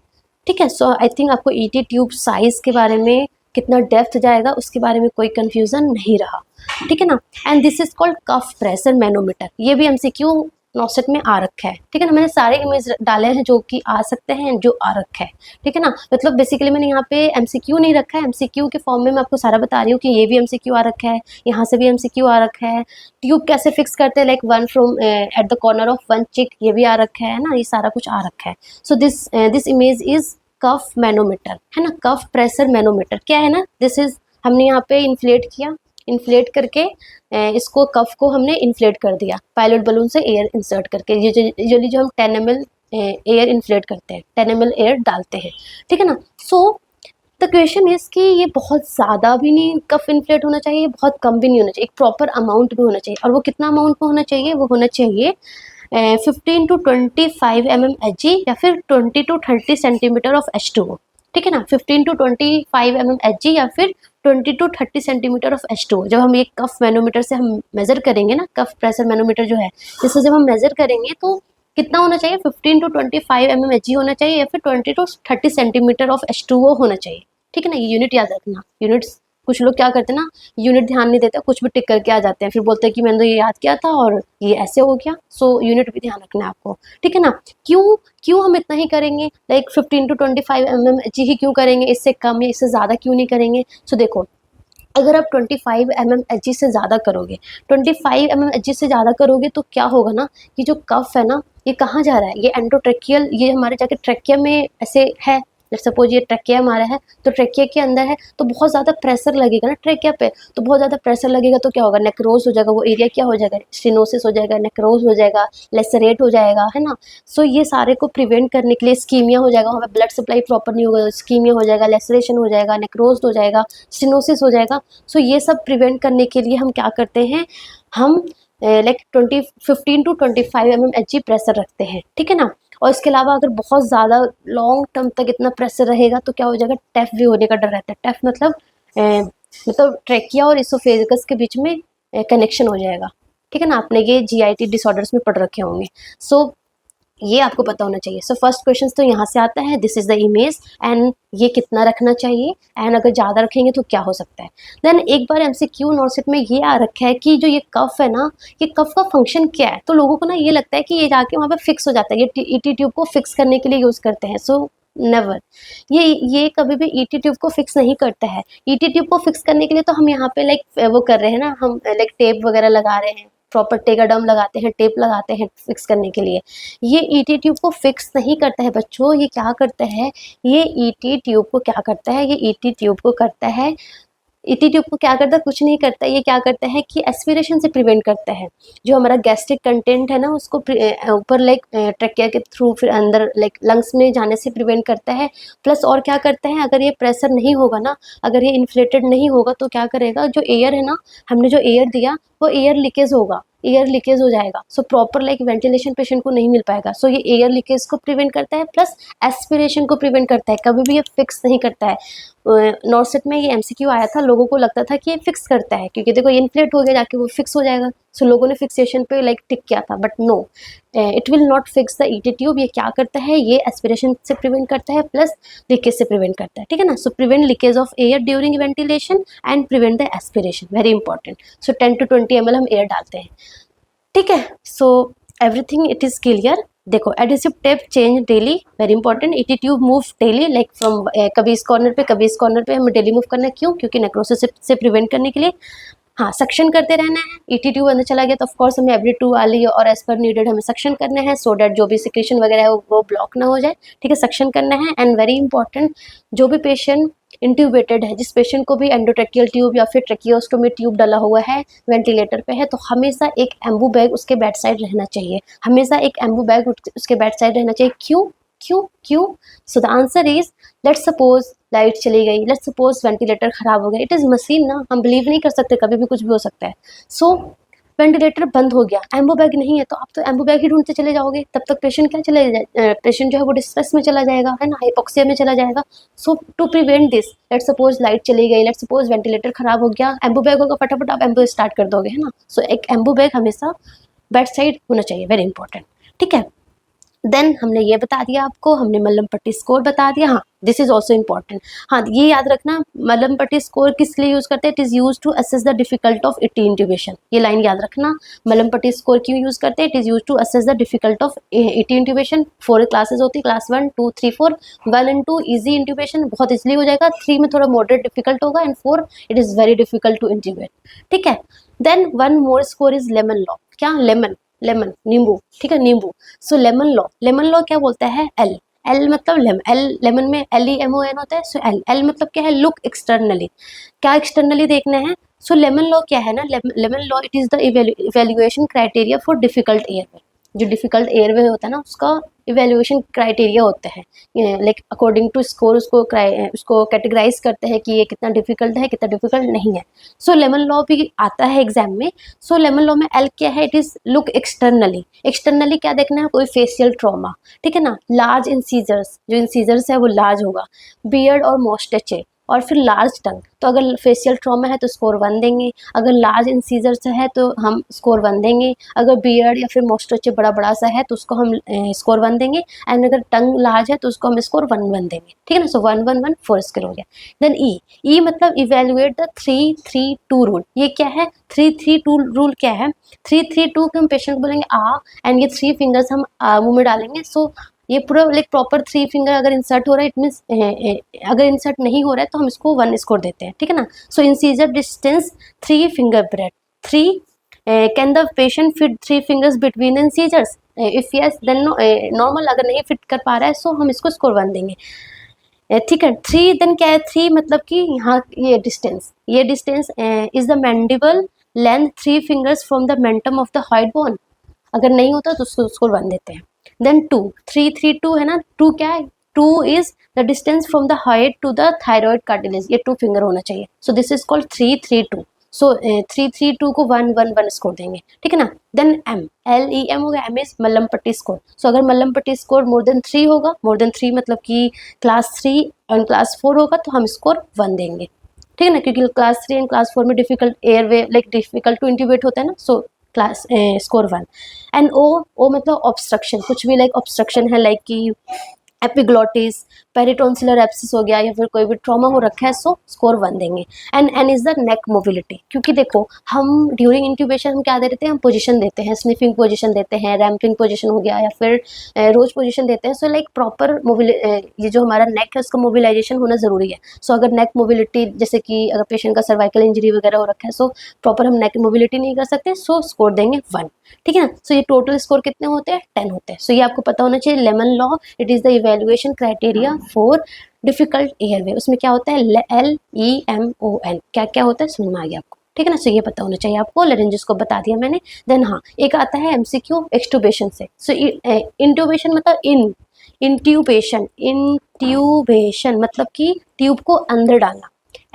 Speaker 1: ठीक है। सो आई थिंक आपको ईटी ट्यूब साइज के बारे में, कितना डेप्थ जाएगा उसके बारे में कोई कंफ्यूजन नहीं रहा, ठीक है ना। And this is called cuff pressure manometer. ये भी एमसीक्यू नॉसेट में आ रखा है, ठीक है ना। मैंने सारे इमेज डाले हैं जो कि आ सकते हैं, जो आ रखा है, ठीक है ना। मतलब बेसिकली मैंने यहाँ पे एमसीक्यू नहीं रखा है, एमसीक्यू के फॉर्म में मैं आपको सारा बता रही हूँ कि ये भी एमसीक्यू आ रखा है, यहाँ से भी एमसीक्यू आ रखा है। ट्यूब कैसे फिक्स करते हैं, like one from at the corner of one चिक, ये भी आ रखा है ना, ये सारा कुछ आ रखा है। So this image is cuff manometer, है ना, कफ प्रेशर मैनोमीटर। क्या है ना, दिस इज, हमने यहाँ पे इन्फ्लेट किया, इन्फ्लेट करके इसको कफ को हमने इन्फ्लेट कर दिया पायलट बलून से एयर इंसर्ट करके। यूजुअली जो हम 10 ml एयर इन्फ्लेट करते हैं, 10 ml एयर डालते हैं, ठीक है ना। सो द क्वेश्चन इज कि ये बहुत ज़्यादा भी नहीं कफ इन्फ्लेट होना चाहिए, बहुत कम भी नहीं होना चाहिए, एक प्रॉपर अमाउंट भी होना चाहिए। और वो कितना अमाउंट में होना चाहिए, वो होना चाहिए 15 to 25 mmHg या फिर 20 to 30 सेंटीमीटर ऑफ H2O, ठीक है ना। 15 to 25 mmHg या फिर 20 to 30 सेंटीमीटर ऑफ H2O। जब हम ये कफ मैनोमीटर से हम मेजर करेंगे ना, कफ प्रेशर मैनोमीटर जो है, इससे जब हम मेजर करेंगे तो कितना होना चाहिए, 15 to 25 mmHg होना चाहिए या फिर 20 to 30 सेंटीमीटर ऑफ H2O होना चाहिए, ठीक है ना। ये यूनिट याद रखना, यूनिट्स, कुछ लोग क्या करते हैं ना, यूनिट ध्यान नहीं देते, कुछ भी टिक करके आ जाते हैं, फिर बोलते हैं कि मैंने तो ये याद किया था और ये ऐसे हो गया। सो यूनिट भी ध्यान रखना है आपको, ठीक है ना। क्यों हम इतना ही करेंगे, लाइक 15 to 25 mmHg ही क्यों करेंगे, इससे कम या इससे ज़्यादा क्यों नहीं करेंगे। सो देखो, अगर आप 25 mmHg से ज़्यादा करोगे, 25 mmHg से ज़्यादा करोगे तो क्या होगा ना, ये जो कफ है ना, ये कहाँ जा रहा है, ये एंडोट्रेकियल, ये हमारे जाके ट्रेकिया में ऐसे है। सपोज ये ट्रेकिया हमारा है, तो ट्रेकिया के अंदर है, तो बहुत ज़्यादा प्रेशर लगेगा ना ट्रेकिया पे, तो बहुत ज़्यादा प्रेशर लगेगा तो क्या होगा, नेक्रोज हो जाएगा, वो एरिया क्या हो जाएगा, स्टेनोसिस हो जाएगा, नेक्रोज हो जाएगा, लेसरेट हो जाएगा, है ना। सो ये सारे को प्रिवेंट करने के लिए, स्कीमिया हो जाएगा, वहाँ पे ब्लड सप्लाई प्रॉपर नहीं होगा, स्कीमिया हो जाएगा, लेसरेशन हो जाएगा, नेक्रोज हो जाएगा, स्टेनोसिस हो जाएगा। सो ये सब प्रिवेंट करने के लिए हम क्या करते हैं, हम लाइक 15 to 25 mmHg प्रेशर रखते हैं, ठीक है ना। और इसके अलावा अगर बहुत ज़्यादा लॉन्ग टर्म तक इतना प्रेशर रहेगा तो क्या हो जाएगा, टेफ भी होने का डर रहता है। टेफ मतलब ट्रेकिया और इसोफेगस के बीच में कनेक्शन हो जाएगा, ठीक है ना। आपने ये GIT डिसऑर्डर्स में पढ़ रखे होंगे। सो ये आपको पता होना चाहिए। सो फर्स्ट क्वेश्चन तो यहाँ से आता है, this is the image and ये कितना रखना चाहिए, एंड अगर ज़्यादा रखेंगे तो क्या हो सकता है। देन एक बार MCQ नॉर्सेट में ये आ रखा है कि जो ये कफ है ना, ये कफ का फंक्शन क्या है। तो लोगों को ना ये लगता है कि ये जाके वहाँ पे फिक्स हो जाता है, ये ईटी ट्यूब को फिक्स करने के लिए यूज़ करते हैं। सो नेवर, ये कभी भी ईटी ट्यूब को फिक्स नहीं करता है। ईटी ट्यूब को फिक्स करने के लिए तो हम यहाँ पे लाइक वो कर रहे हैं ना, हम लाइक टेप वगैरह लगा रहे हैं, प्रॉपर टेगाडम लगाते हैं, टेप लगाते हैं फिक्स करने के लिए। ये ईटी ट्यूब को फिक्स नहीं करता है बच्चों, ये क्या करता है, ये ईटी ट्यूब को क्या करता है, ये ईटी ट्यूब को करता है, ईटी ट्यूब को क्या करता है, कुछ नहीं करता है। ये क्या करता है कि एस्पिरेशन से प्रिवेंट करता है, जो हमारा गैस्ट्रिक कंटेंट है ना उसको ऊपर लाइक ट्रकिया के थ्रू फिर अंदर लाइक लंग्स में जाने से प्रिवेंट करता है। प्लस और क्या करता है, अगर ये प्रेशर नहीं होगा ना, अगर ये इन्फ्लेटेड नहीं होगा तो क्या करेगा, जो एयर है ना, हमने जो एयर दिया वो एयर लीकेज होगा, एयर लीकेज हो जाएगा। So proper like ventilation patient को नहीं मिल पाएगा। सो ये एयर लीकेज को प्रिवेंट करता है, प्लस एस्पिरेशन को प्रिवेंट करता है, कभी भी ये फिक्स नहीं करता है। नॉर्सेट में ये MCQ आया था, लोगों को लगता था कि ये फिक्स करता है, क्योंकि देखो ये इन्फ्लेट हो गया जाके वो फिक्स हो जाएगा। सो लोगों ने फिक्सेशन पे लाइक टिक किया था, but no, it will not fix the ET tube. ये क्या करता है, ये एस्पिरेशन से प्रिवेंट करता है प्लस लीकेज से प्रिवेंट करता है, ठीक है ना। So prevent leakage of air during ventilation and prevent the aspiration, very important. So 10 to 20 ml हम एयर डालते हैं, ठीक है। So everything it is clear. देखो, adhesive tape change daily, very important. ET tube move daily, like from कभी इस corner पे कभी इस कॉर्नर पे हमें डेली मूव करना है। क्यों, क्योंकि नेक्रोसिस से प्रिवेंट करने के लिए। हाँ, सक्शन करते रहना है। ईटी ट्यूब अंदर चला गया तो ऑफकोर्स हमें एवरी 2 आवर्ली और एज पर नीडेड हमें सक्शन करना है, सो डैट जो भी सिक्रेशन वगैरह है वो ब्लॉक ना हो जाए, ठीक है। सक्शन करना है। एंड वेरी इंपॉर्टेंट, जो भी पेशेंट इंट्यूबेटेड है, जिस पेशेंट को भी एंडोट्रेकियल ट्यूब या फिर ट्रेकियोस्टोमी ट्यूब डाला हुआ है, वेंटिलेटर पे है, तो हमेशा एक एम्बू बैग उसके बेड साइड रहना चाहिए, हमेशा एक एम्बू बैग उसके बेड साइड रहना चाहिए। क्यों क्यों क्यों? So the answer is, let's suppose light चली गई, लेट्स सपोज वेंटिलेटर खराब हो गया, इट इज़ मशीन ना, हम बिलीव नहीं कर सकते, कभी भी कुछ भी हो सकता है। सो वेंटिलेटर बंद हो गया, एम्बू बैग नहीं है, तो आप तो एम्बू बैग ही ढूंढते चले जाओगे, तब तक पेशेंट क्या चले जाए, पेशेंट जो है वो डिस्ट्रेस में चला जाएगा, है ना, हाइपोक्सिया में चला जाएगा। So to prevent this, let suppose light चली गई, लेट सपोज वेंटिलेटर खराब हो गया, एम्बू बैग होगा, फटाफट आप एम्बू स्टार्ट कर दोगे, है ना। सो एक एम्बू बैग हमेशा बेड साइड होना चाहिए, वेरी इंपॉर्टेंट, ठीक है। देन हमने ये बता दिया आपको, हमने मल्लम पट्टी स्कोर बता दिया। हाँ, दिस इज ऑल्सो इम्पॉर्टेंट, हाँ ये याद रखना, मल्लम पट्टी स्कोर किस लिए यूज करते हैं? It is use to assess the difficult of ET intubation, ये लाइन याद रखना। मल्लम पट्टी स्कोर क्यों यूज करते हैं? It is use to assess the difficult of ET intubation. 4 classes होती है, क्लास 1 2 3 4। 1 and 2 इजी इंट्यूबेशन, बहुत इजीली हो जाएगा, 3 में थोड़ा मॉडरेट डिफिकल्ट होगा, and 4 it is very difficult to intubate, ठीक है। Then one more score is lemon law, क्या? लेमन, लेमन नींबू, ठीक है, नींबू। सो लेमन लॉ, लेमन लॉ क्या बोलता है? एल, एल मतलब लेमन, एल लेमन में LEMON होता है। सो एल, एल मतलब क्या है? लुक एक्सटर्नली, क्या एक्सटर्नली देखना है? सो लेमन लॉ क्या है ना, lemon law it is the evaluation criteria for difficult airway, जो डिफिकल्ट एयरवे होता है ना उसका इवेल्युएशन क्राइटेरिया होते हैं, लाइक अकॉर्डिंग टू स्कोर उसको कैटेगराइज करते हैं कि ये कितना डिफिकल्ट है, कितना डिफिकल्ट नहीं है। सो लेमन लॉ भी आता है एग्जाम में। सो लेमन लॉ में एल क्या है? It is look externally, externally क्या देखना है? कोई फेशियल ट्रॉमा, ठीक है ना, लार्ज इंसीजर्स, जो इंसीजर्स है वो लार्ज होगा, बियर्ड और मॉस्टेचे, और फिर लार्ज टंग, तो अगर फेशियल ट्रॉमा है तो स्कोर 1 देंगे, अगर लार्ज इंसीजर्स है तो हम स्कोर 1 देंगे, अगर बियर्ड या फिर मोस्टोचे बड़ा बड़ा सा है तो उसको हम स्कोर 1 देंगे, एंड अगर टंग लार्ज है तो उसको हम स्कोर 1 देंगे, ठीक है ना। सो 1 1 1 4 स्कोर हो गया। देन ई, ई मतलब इवेल्युएट द 3-3-2 रूल, ये क्या है? 3-3-2 रूल क्या है? 3-3-2 के हम पेशेंट बोलेंगे आ, एंड ये 3 फिंगर्स हम मुंह में डालेंगे। सो ये पूरा लाइक प्रॉपर 3 फिंगर अगर इंसर्ट हो रहा है, इट मीन्स अगर इंसर्ट नहीं हो रहा है तो हम इसको 1 स्कोर देते हैं, ठीक है ना। So incisor distance 3 finger breadth, 3 can the patient fit 3 fingers between incisors? If yes then normal, अगर नहीं फिट कर पा रहा है सो हम इसको स्कोर 1 देंगे, ठीक है। 3 देन क्या है? 3 मतलब कि यहाँ ये distance is the mandible length 3 fingers from the mentum of the hide bone, अगर नहीं होता तो उसको स्कोर 1 देते हैं। देन 2, 3-3-2 है ना, 2 क्या है? 2 is the distance from the height to the thyroid cartilage, ये 2 फिंगर होना चाहिए। So this is called 3-3-2। सो 3-3-2 को 1-1-1 स्कोर देंगे, ठीक है ना। देन एम, LEM हो गया, एम इज मल्लम पट्टी स्कोर। सो अगर मल्लम पट्टी स्कोर मोर देन 3 होगा, मोर देन 3 मतलब कि क्लास 3 एंड क्लास 4 होगा, तो हम स्कोर 1 देंगे, ठीक है ना, क्योंकि क्लास 3 एंड क्लास 4 में difficult airway like difficult to intubate होता है ना। So class score 1। And O मतलब ऑब्स्ट्रक्शन, कुछ भी लाइक ऑब्स्ट्रक्शन है, लाइक कि एपिग्लोटिस, पेरिटोन्सिलर एब्सिस हो गया, या फिर कोई भी ट्रॉमा हो रखा है, सो स्कोर 1 देंगे। And N is the neck mobility, क्योंकि देखो हम ड्यूरिंग इंट्यूबेशन हम क्या दे देते हैं? हम पोजीशन देते हैं, स्निफिंग पोजीशन देते हैं, रैम्पिंग पोजीशन हो गया, या फिर रोज पोजीशन देते हैं। सो लाइक प्रॉपर ये जो हमारा नेक है उसका मोबिलाइजेशन होना जरूरी है। सो अगर नेक मोबिलिटी, जैसे कि अगर पेशेंट का सर्वाइकल इंजरी वगैरह हो रखा है, सो प्रॉपर हम नेक मोबिलिटी नहीं कर सकते, सो स्कोर देंगे 1, ठीक है ना। सो ये टोटल स्कोर कितने होते हैं? 10 होते हैं। सो ये आपको पता होना चाहिए, lemon law it is the evaluation criteria for difficult airway. उसमें क्या होता है? LEMON, क्या क्या होता है समझ में आ गया आपको, ठीक है ना। सो ये पता होना चाहिए आपको, लेरेंजियोस्कोप बता दिया मैंने। देन हाँ, एक आता है MCQ एक्सट्यूबेशन से। सो इंट्यूबेशन मतलब इंट्यूबेशन मतलब कि ट्यूब को अंदर डालना।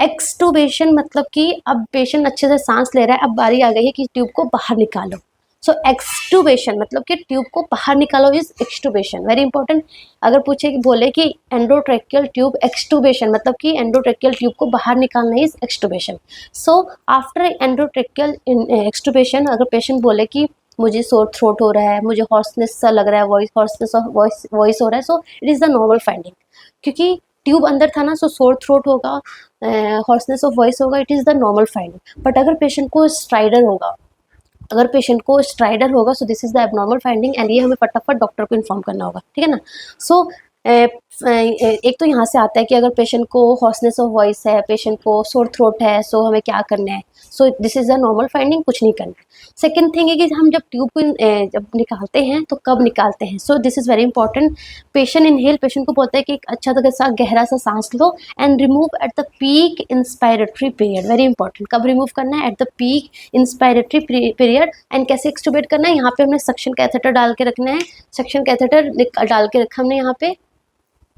Speaker 1: एक्सट्यूबेशन मतलब कि अब पेशेंट अच्छे से सांस ले रहा है, अब बारी आ गई है कि ट्यूब को बाहर निकालो। सो एक्सट्यूबेशन मतलब कि ट्यूब को बाहर निकालो इज एक्सट्यूबेशन, वेरी इंपॉर्टेंट। अगर पूछे कि बोले कि एंडोट्रेकियल ट्यूब एक्सट्यूबेशन मतलब कि एंडोट्रेकियल ट्यूब को बाहर निकालना is extubation. So after endotracheal extubation अगर पेशेंट बोले कि मुझे सोर थ्रोट हो रहा है, मुझे हॉर्सनेस सा लग रहा है, हॉर्सनेस ऑफ वॉइस हो रहा है, so it is the normal finding, क्योंकि ट्यूब अंदर था ना, सो सोर थ्रोट होगा, हॉर्सनेस ऑफ वॉइस होगा, it is the normal finding. But अगर पेशेंट को स्ट्राइडर होगा, so this is the abnormal finding, and ये हमें फटाफट डॉक्टर को इन्फॉर्म करना होगा, ठीक है ना। सो एक तो यहाँ से आता है कि अगर पेशेंट को हॉर्सनेस ऑफ वॉइस है, पेशेंट को सोर थ्रोट है, सो हमें क्या करना है, so this is the normal finding, कुछ नहीं करना है। सेकेंड थिंग है कि हम जब ट्यूब को जब निकालते हैं तो कब निकालते हैं, so this is very important. Patient inhale, patient को बोलता है कि एक अच्छा तरह सा गहरा सा सांस लो and remove at the peak inspiratory period, very important. कब रिमूव करना है? At the peak inspiratory period. And कैसे एक्सटुबेट करना है? यहाँ पे हमने सक्शन कैथेटर डाल के रखना है, सक्शन कैथेटर डाल के रखा हमने यहाँ पे।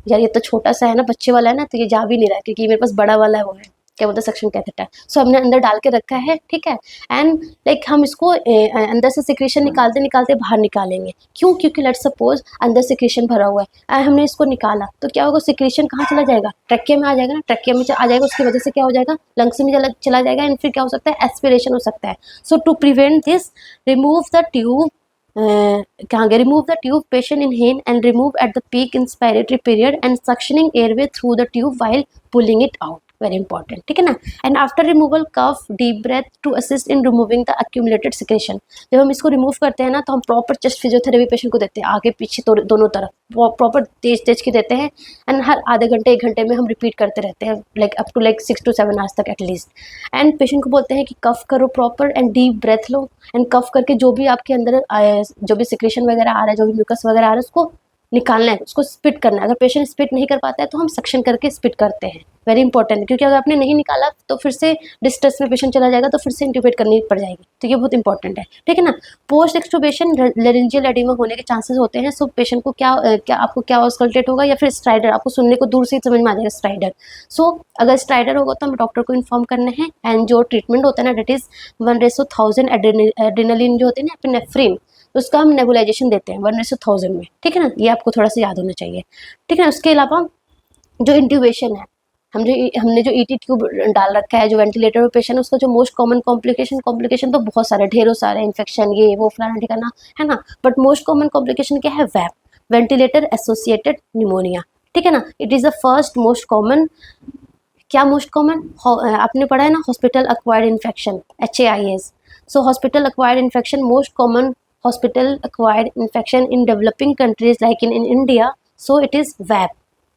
Speaker 1: यार ये तो छोटा सा है ना, बच्चे वाला है ना, तो ये जा भी नहीं रहा है क्योंकि मेरे पास बड़ा वाला है, वो है क्या बोलते हैं, सक्शन कैथेटर। सो हमने अंदर डाल के रखा है, ठीक है। एंड लाइक हम इसको अंदर से सिक्रेशन निकालते निकालते बाहर निकालेंगे। क्यों? क्योंकि लेट्स सपोज अंदर सिक्रेशन भरा हुआ है, हमने इसको निकाला तो क्या होगा, सिक्रेशन कहाँ चला जाएगा? ट्रकिया में आ जाएगा ना, ट्रकिया में आ जाएगा, उसकी वजह से क्या हो जाएगा, लंग्स में चला जाएगा एंड फिर क्या हो सकता है, एस्पिरेशन हो सकता है। So to prevent this, remove the tube, कहाँ गया, remove the tube, patient inhale and remove at the peak inspiratory period and suctioning airway through the tube while pulling it out, very important, ठीक है ना। And after removal cough deep breath to assist in removing the accumulated secretion. जब हम इसको remove करते हैं ना तो हम प्रॉपर चेस्ट फिजियोथेरेपी पेशेंट को देते हैं, आगे पीछे तो दोनों तरफ प्रॉपर तेज तेज की देते हैं। एंड हर आधे घंटे 1 घंटे में हम रिपीट करते रहते हैं, like up to like 6 to 7 hours तक एटलीस्ट। एंड पेशेंट को बोलते हैं कि कफ करो proper and deep breath low and कफ करके जो भी आपके अंदर जो भी सिक्रेशन वगैरह आ रहा है, जो भी म्यूकस वगैरह आ रहा है, उसको निकालना है, उसको स्पिट करना है। अगर पेशेंट स्पिट नहीं कर पाता है तो हम सक्शन करके स्पिट करते हैं, वेरी इंपॉर्टेंट है, क्योंकि अगर आपने नहीं निकाला तो फिर से डिस्ट्रेस में पेशेंट चला जाएगा, तो फिर से इंट्यूबेट करनी पड़ जाएगी, तो ये बहुत इंपॉर्टेंट है, ठीक है ना। पोस्ट एक्सट्यूबेशन लेरिंजियल एडिमा होने के चांसेस होते हैं। सो पेशेंट को क्या आपको क्या ऑस्कल्टेट होगा या फिर स्ट्राइडर, आपको सुनने को दूर से ही समझ में आ जाएगा स्ट्राइडर। सो अगर स्ट्राइडर होगा तो हमें डॉक्टर को इन्फॉर्म करना है। एंड जो ट्रीटमेंट होता है ना, डेट इज 1/1000 एड्रेनलिन जो होती है ना, एपिनेफ्रिन, उसका हम नेबुलाइजेशन देते हैं 1/1000 में, ठीक है ना, ये आपको थोड़ा सा याद होना चाहिए, ठीक है ना। उसके अलावा जो इंट्यूबेशन है, हमने जो ईटी ट्यूब डाल रखा है, जो वेंटिलेटर पे पेशेंट है, उसका जो मोस्ट कॉमन कॉम्प्लिकेशन तो बहुत सारे, ढेरों सारे, इन्फेक्शन, ये वो फलाना ठिकाना है ना, बट मोस्ट कॉमन कॉम्प्लिकेशन क्या है, वैप, वेंटिलेटर एसोसिएटेड निमोनिया, ठीक है ना। It is the first most common, क्या मोस्ट कॉमन, आपने पढ़ा है ना, hospital acquired infection, HAIS। So hospital acquired infection, most common hospital acquired infection in developing countries like in India, so it is VAP,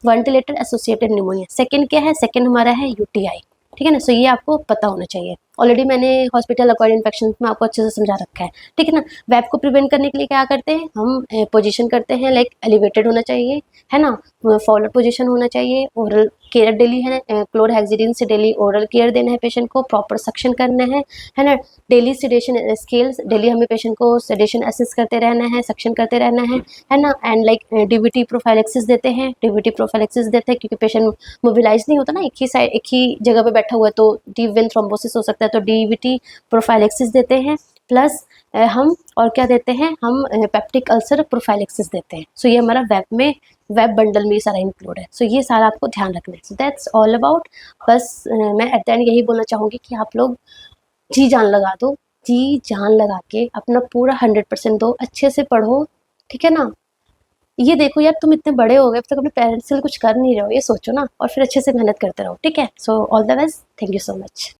Speaker 1: ventilator associated pneumonia. Second क्या है, second हमारा है UTI, ठीक है ना। सो ये आपको पता होना चाहिए, ऑलरेडी मैंने हॉस्पिटल एक्वायर्ड इन्फेक्शन में आपको अच्छे से समझा रखा है, ठीक है ना। वेब को प्रिवेंट करने के लिए क्या करते हैं हम, पोजीशन करते हैं, लाइक एलिवेटेड होना चाहिए, है ना, फॉरवर्ड पोजीशन होना चाहिए, ओरल केयर डेली है, क्लोरहेक्सिडिन से डेली ओरल केयर देना है पेशेंट को, प्रॉपर सक्शन करना है ना, डेली सिडेशन स्केल्स, डेली हमें पेशेंट को सिडेशन असिस्ट करते रहना है, सक्शन करते रहना है ना। एंड लाइक DVT प्रोफाइलेक्सिस देते हैं, DVT प्रोफाइलेक्सिस देते हैं क्योंकि पेशेंट मोबिलाइज नहीं होता ना, एक ही जगह पे बैठा हुआ है, तो डीप वेन थ्रोम्बोसिस हो सकता है, तो DVT प्रोफाइलेक्सिस देते हैं। प्लस हम और क्या देते हैं, हम पेप्टिक अल्सर प्रोफाइलेक्सिस देते हैं। सो ये हमारा वेब बंडल में ये सारा इंक्लूड है। सो ये सारा आपको ध्यान रखना है। सो दैट्स ऑल अबाउट, बस मैं एट द एंड यही बोलना चाहूँगी कि आप लोग जी जान लगा दो, जी जान लगा के अपना पूरा 100% दो, अच्छे से पढ़ो, ठीक है ना। ये देखो यार, तुम इतने बड़े हो गए, अब तक अपने पेरेंट्स के लिए कुछ कर नहीं रहे हो, ये सोचो ना, और फिर अच्छे से मेहनत करते रहो, ठीक है। So all the best, thank you so much.